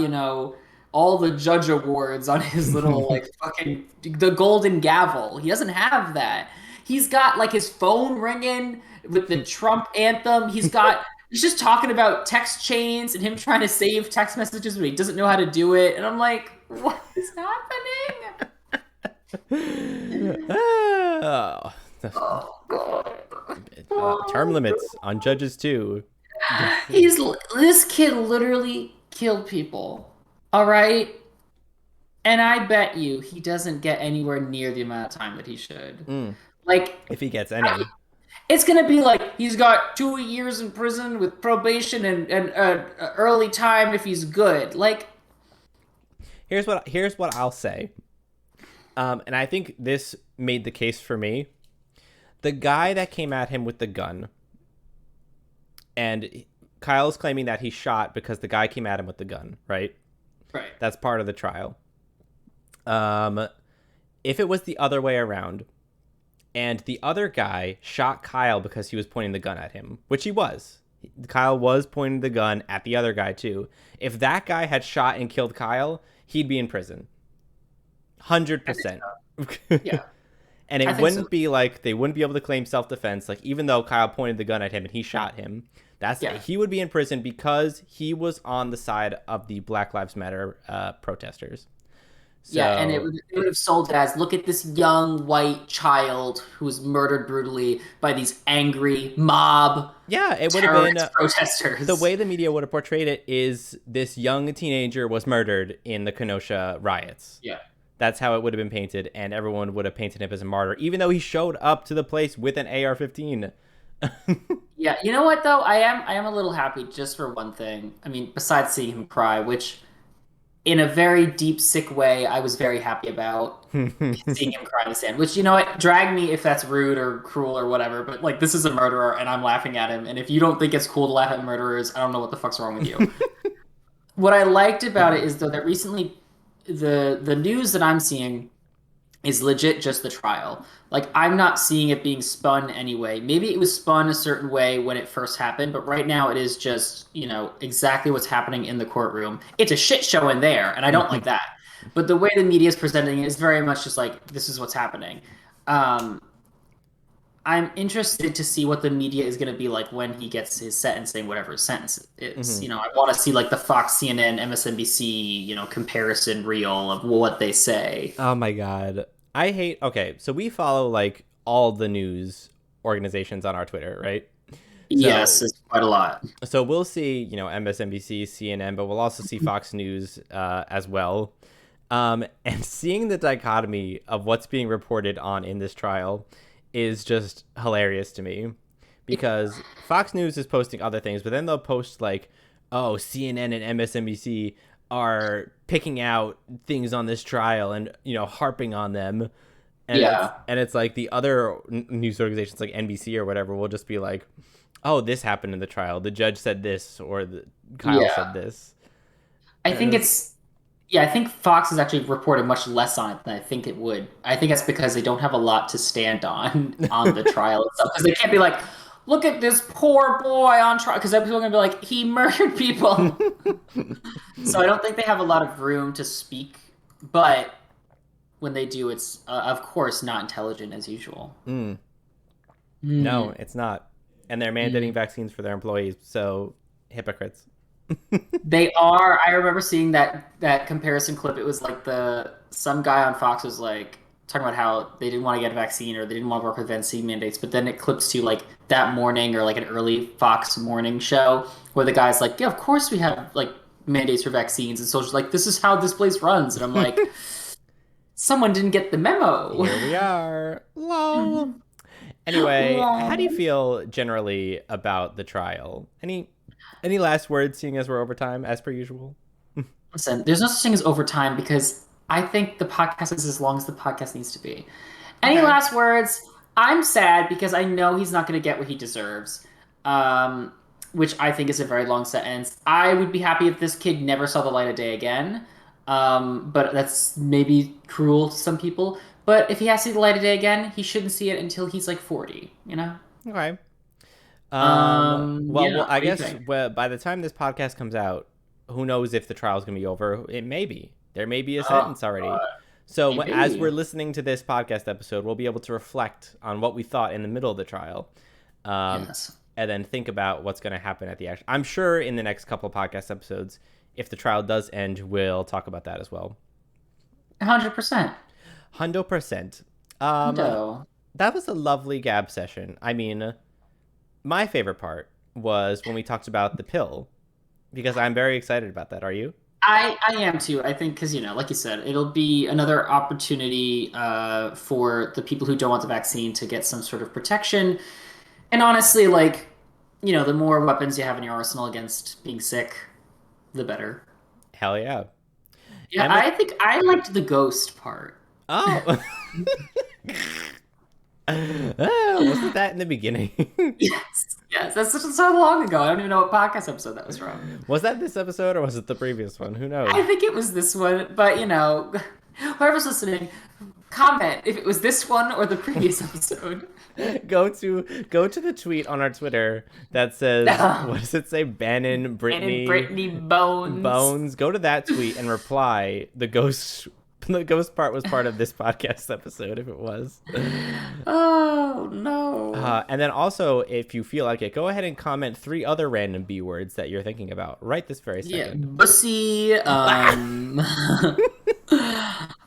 Speaker 2: all the judge awards on his little like fucking the golden gavel. He doesn't have that. He's got like his phone ringing with the Trump anthem. He's just talking about text chains and him trying to save text messages when he doesn't know how to do it. And I'm like, what is happening?
Speaker 1: Oh,
Speaker 2: Oh God.
Speaker 1: term limits on judges too.
Speaker 2: He's this kid literally killed people. All right? And I bet you he doesn't get anywhere near the amount of time that he should.
Speaker 1: Mm,
Speaker 2: Like,
Speaker 1: if he gets
Speaker 2: I,
Speaker 1: any.
Speaker 2: it's gonna be like he's got 2 years in prison with probation and early time if he's good. Like,
Speaker 1: Here's what I'll say. And I think this made the case for me. The guy that came at him with the gun, and Kyle's claiming that he shot because the guy came at him with the gun, right?
Speaker 2: right?
Speaker 1: That's part of the trial. Um, if it was the other way around, and the other guy shot Kyle because he was pointing the gun at him, which he was. Kyle was pointing the gun at the other guy too. If that guy had shot and killed Kyle, he'd be in prison.
Speaker 2: I think
Speaker 1: 100%.
Speaker 2: so. Yeah,
Speaker 1: And
Speaker 2: I
Speaker 1: it
Speaker 2: think so.
Speaker 1: wouldn't be like they wouldn't be able to claim self-defense. Like even though Kyle pointed the gun at him and he shot him,
Speaker 2: Yeah,
Speaker 1: he would be in prison because he was on the side of the Black Lives Matter protesters.
Speaker 2: yeah, and
Speaker 1: So
Speaker 2: it would have sold it as, look at this young white child who was murdered brutally by these angry mob
Speaker 1: yeah, it would have been
Speaker 2: terrorist
Speaker 1: the
Speaker 2: protesters.
Speaker 1: way the media would have portrayed it is this young teenager was murdered in the Kenosha riots.
Speaker 2: Yeah.
Speaker 1: That's how it would have been painted, and everyone would have painted him as a martyr, even though he showed up to the place with an AR-15.
Speaker 2: Yeah, you know what though? I am a little happy just for one thing. I mean, besides seeing him cry, which in a very deep, sick way, I was very happy about seeing him cry in the sand. Which, you know what, drag me if that's rude or cruel or whatever. But like, this is a murderer, and I'm laughing at him. And if you don't think it's cool to laugh at murderers, I don't know what the fuck's wrong with you. What I liked about it is though that recently, the news that I'm seeing is legit just the trial. Like, I'm not seeing it being spun anyway. Maybe it was spun a certain way when it first happened, but right now it is just, exactly what's happening in the courtroom. It's a shit show in there, and I don't like that. But the way the media is presenting it is very much just like, this is what's happening. Um, I'm interested to see what the media is going to be like when he gets his sentencing, whatever his sentence is.
Speaker 1: Mhm.
Speaker 2: I want to see like the Fox, CNN, MSNBC, comparison reel of what they say.
Speaker 1: Oh my god. Okay, so we follow like all the news organizations on our Twitter, right?
Speaker 2: Yes,
Speaker 1: So
Speaker 2: it's quite a lot.
Speaker 1: so we'll see, MSNBC, CNN, but we'll also see Fox News as well. And seeing the dichotomy of what's being reported on in this trial is just hilarious to me, because Fox News is posting other things, but then they'll post like, oh, CNN and MSNBC are picking out things on this trial and harping on them,
Speaker 2: Yeah,
Speaker 1: and it's like the other news organizations like NBC or whatever will just be like, oh, this happened in the trial, the judge said this, or Kyle said
Speaker 2: yeah.
Speaker 1: this.
Speaker 2: I
Speaker 1: And
Speaker 2: think
Speaker 1: it's
Speaker 2: it's Yeah, I think Fox has actually reported much less on it than I think it would. I think that's because they don't have a lot to stand on the trial itself. Because they can't be like, look at this poor boy on trial. Because people are gonna be like, he murdered people. So I don't think they have a lot of room to speak. But when they do, it's of course not intelligent as usual.
Speaker 1: mm, no,
Speaker 2: Hmm.
Speaker 1: it's not. And they're mandating
Speaker 2: Hmm.
Speaker 1: vaccines for their employees, so hypocrites.
Speaker 2: They are. I remember seeing that comparison clip. It was like the some guy on Fox was like talking about how they didn't want to get a vaccine or they didn't want to work with vaccine mandates, but then it clips to like that morning or like an early Fox morning show where the guy's like, "Yeah, of course we have like mandates for vaccines," and so it's like, "This is how this place runs," and I'm like, "Someone didn't get the memo."
Speaker 1: Here we are. Lol. Anyway, how do you feel generally about the trial? Any last words, seeing as we're over time, as per usual?
Speaker 2: Listen, there's no such thing as overtime because I think the podcast is as long as the podcast needs to be. Any
Speaker 1: Okay.
Speaker 2: last words? I'm sad because I know he's not going to get what he deserves, um, which I think is a very long sentence. I would be happy if this kid never saw the light of day again, but that's maybe cruel to some people. But if he has to see the light of day again, he shouldn't see it until he's like 40, you know?
Speaker 1: Okay. Well,
Speaker 2: Yeah,
Speaker 1: I
Speaker 2: what do you
Speaker 1: guess
Speaker 2: think?
Speaker 1: by the time this podcast comes out, who knows if the trial's gonna be over? It may be. There may be a
Speaker 2: Oh,
Speaker 1: sentence already.
Speaker 2: God,
Speaker 1: So as we're
Speaker 2: maybe.
Speaker 1: listening to this podcast episode, we'll be able to reflect on what we thought in the middle of the trial, um,
Speaker 2: Yes.
Speaker 1: and then think about what's going to happen at the action. I'm sure in the next couple of podcast episodes, if the trial does end, we'll talk about that as well.
Speaker 2: 100%.
Speaker 1: 100%. Um,
Speaker 2: No.
Speaker 1: that was a lovely gab session. I mean, my favorite part was when we talked about the pill, because I'm very excited about that. Are you?
Speaker 2: I am too. I think because like you said, it'll be another opportunity for the people who don't want the vaccine to get some sort of protection. And honestly, like the more weapons you have in your arsenal against being sick, the better.
Speaker 1: Hell yeah.
Speaker 2: Yeah,
Speaker 1: Emma.
Speaker 2: I think I liked the ghost part.
Speaker 1: Oh. Wasn't that in the beginning?
Speaker 2: Yes, yes, that's such so long ago. I don't even know what podcast episode that was from.
Speaker 1: Was that this episode or was it the previous one? Who
Speaker 2: I
Speaker 1: knows?
Speaker 2: think it was this one, but whoever's listening, comment if it was this one or the previous episode.
Speaker 1: Go to the tweet on our Twitter that says, what does it say? Bannon,
Speaker 2: And in
Speaker 1: Britney,
Speaker 2: Brittany Bones.
Speaker 1: Bones. Go to that tweet and reply. The ghost part was part of this podcast episode, if it was.
Speaker 2: Oh no.
Speaker 1: And then also, if you feel like it, go ahead and comment 3 other random B words that you're thinking about right this very
Speaker 2: Yeah,
Speaker 1: second.
Speaker 2: bussy,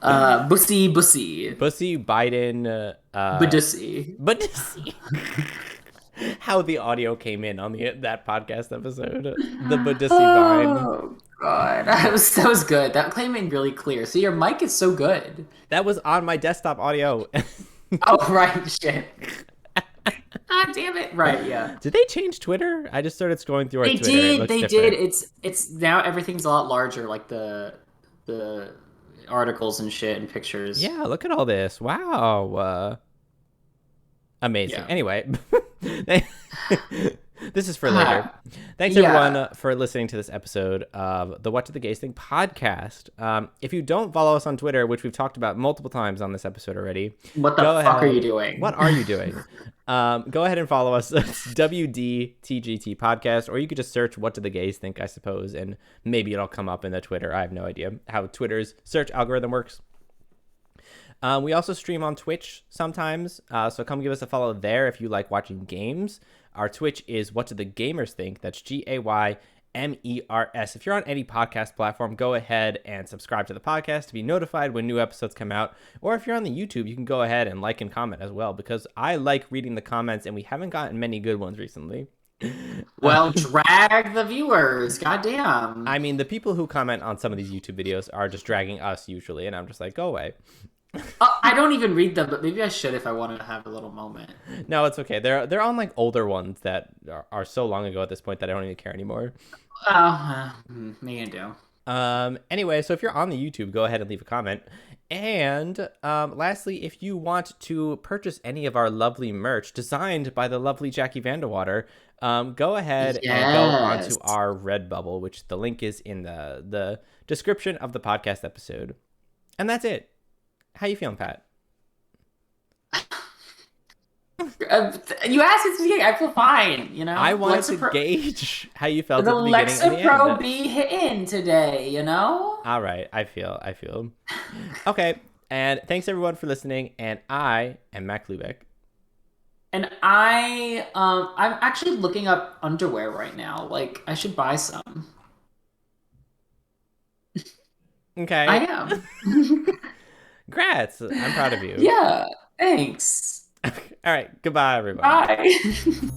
Speaker 2: bussy,
Speaker 1: Bussy, Biden,
Speaker 2: badussy.
Speaker 1: but how the audio came in on that podcast episode, the Budussy Vine.
Speaker 2: Oh God, that was good. That came in really clear. See, your mic is so good.
Speaker 1: That was on my desktop audio.
Speaker 2: Oh right, shit. God damn it. Right, yeah.
Speaker 1: Did they change Twitter? I just started scrolling through our
Speaker 2: They
Speaker 1: Twitter. It
Speaker 2: did.
Speaker 1: looks
Speaker 2: They did.
Speaker 1: different.
Speaker 2: It's now everything's a lot larger, like the articles and shit and pictures.
Speaker 1: Yeah, look at all this. Wow. Amazing.
Speaker 2: Yeah.
Speaker 1: Anyway, this is for later.
Speaker 2: Ah,
Speaker 1: Thanks everyone
Speaker 2: yeah.
Speaker 1: for listening to this episode of the What Did the Gays Think podcast. If you don't follow us on Twitter, which we've talked about multiple times on this episode already,
Speaker 2: What the
Speaker 1: go
Speaker 2: fuck are you
Speaker 1: ahead.
Speaker 2: doing?
Speaker 1: What are you doing? Go ahead and follow us. It's WDTGT podcast, or you could just search "What Do the Gays Think," I suppose, and maybe it'll come up in the Twitter. I have no idea how Twitter's search algorithm works. We also stream on Twitch sometimes, so come give us a follow there if you like watching games. Our Twitch is What Do the Gamers Think? That's GAYMERS. If you're on any podcast platform, go ahead and subscribe to the podcast to be notified when new episodes come out. Or if you're on the YouTube, you can go ahead and like and comment as well, because I like reading the comments and we haven't gotten many good ones recently.
Speaker 2: Well, drag the viewers.
Speaker 1: I
Speaker 2: Goddamn.
Speaker 1: mean, the people who comment on some of these YouTube videos are just dragging us usually, and I'm just like, go away.
Speaker 2: I don't even read them, but maybe I should if I wanted to have a little moment.
Speaker 1: No, it's okay. They're on like older ones that are so long ago at this point that I don't even care anymore.
Speaker 2: Oh, me and do.
Speaker 1: Anyway, so if you're on the YouTube, go ahead and leave a comment. And lastly, if you want to purchase any of our lovely merch designed by the lovely Jackie Vandewater, go ahead and go onto
Speaker 2: Yes.
Speaker 1: our Redbubble, which the link is in the description of the podcast episode. And that's it. How you feeling, Pat?
Speaker 2: You asked at the beginning. I feel fine.
Speaker 1: I wanted to
Speaker 2: Lexapro,
Speaker 1: gauge how you felt
Speaker 2: the
Speaker 1: at the beginning and the
Speaker 2: Lexapro
Speaker 1: end.
Speaker 2: be hitting today.
Speaker 1: All right, I feel. Okay, and thanks everyone for listening. And I am Mac Lubeck.
Speaker 2: And I'm actually looking up underwear right now. Like, I should buy some. I
Speaker 1: Okay,
Speaker 2: am.
Speaker 1: congrats. I'm proud of you.
Speaker 2: Yeah. Thanks.
Speaker 1: All right, goodbye, everybody.
Speaker 2: Bye.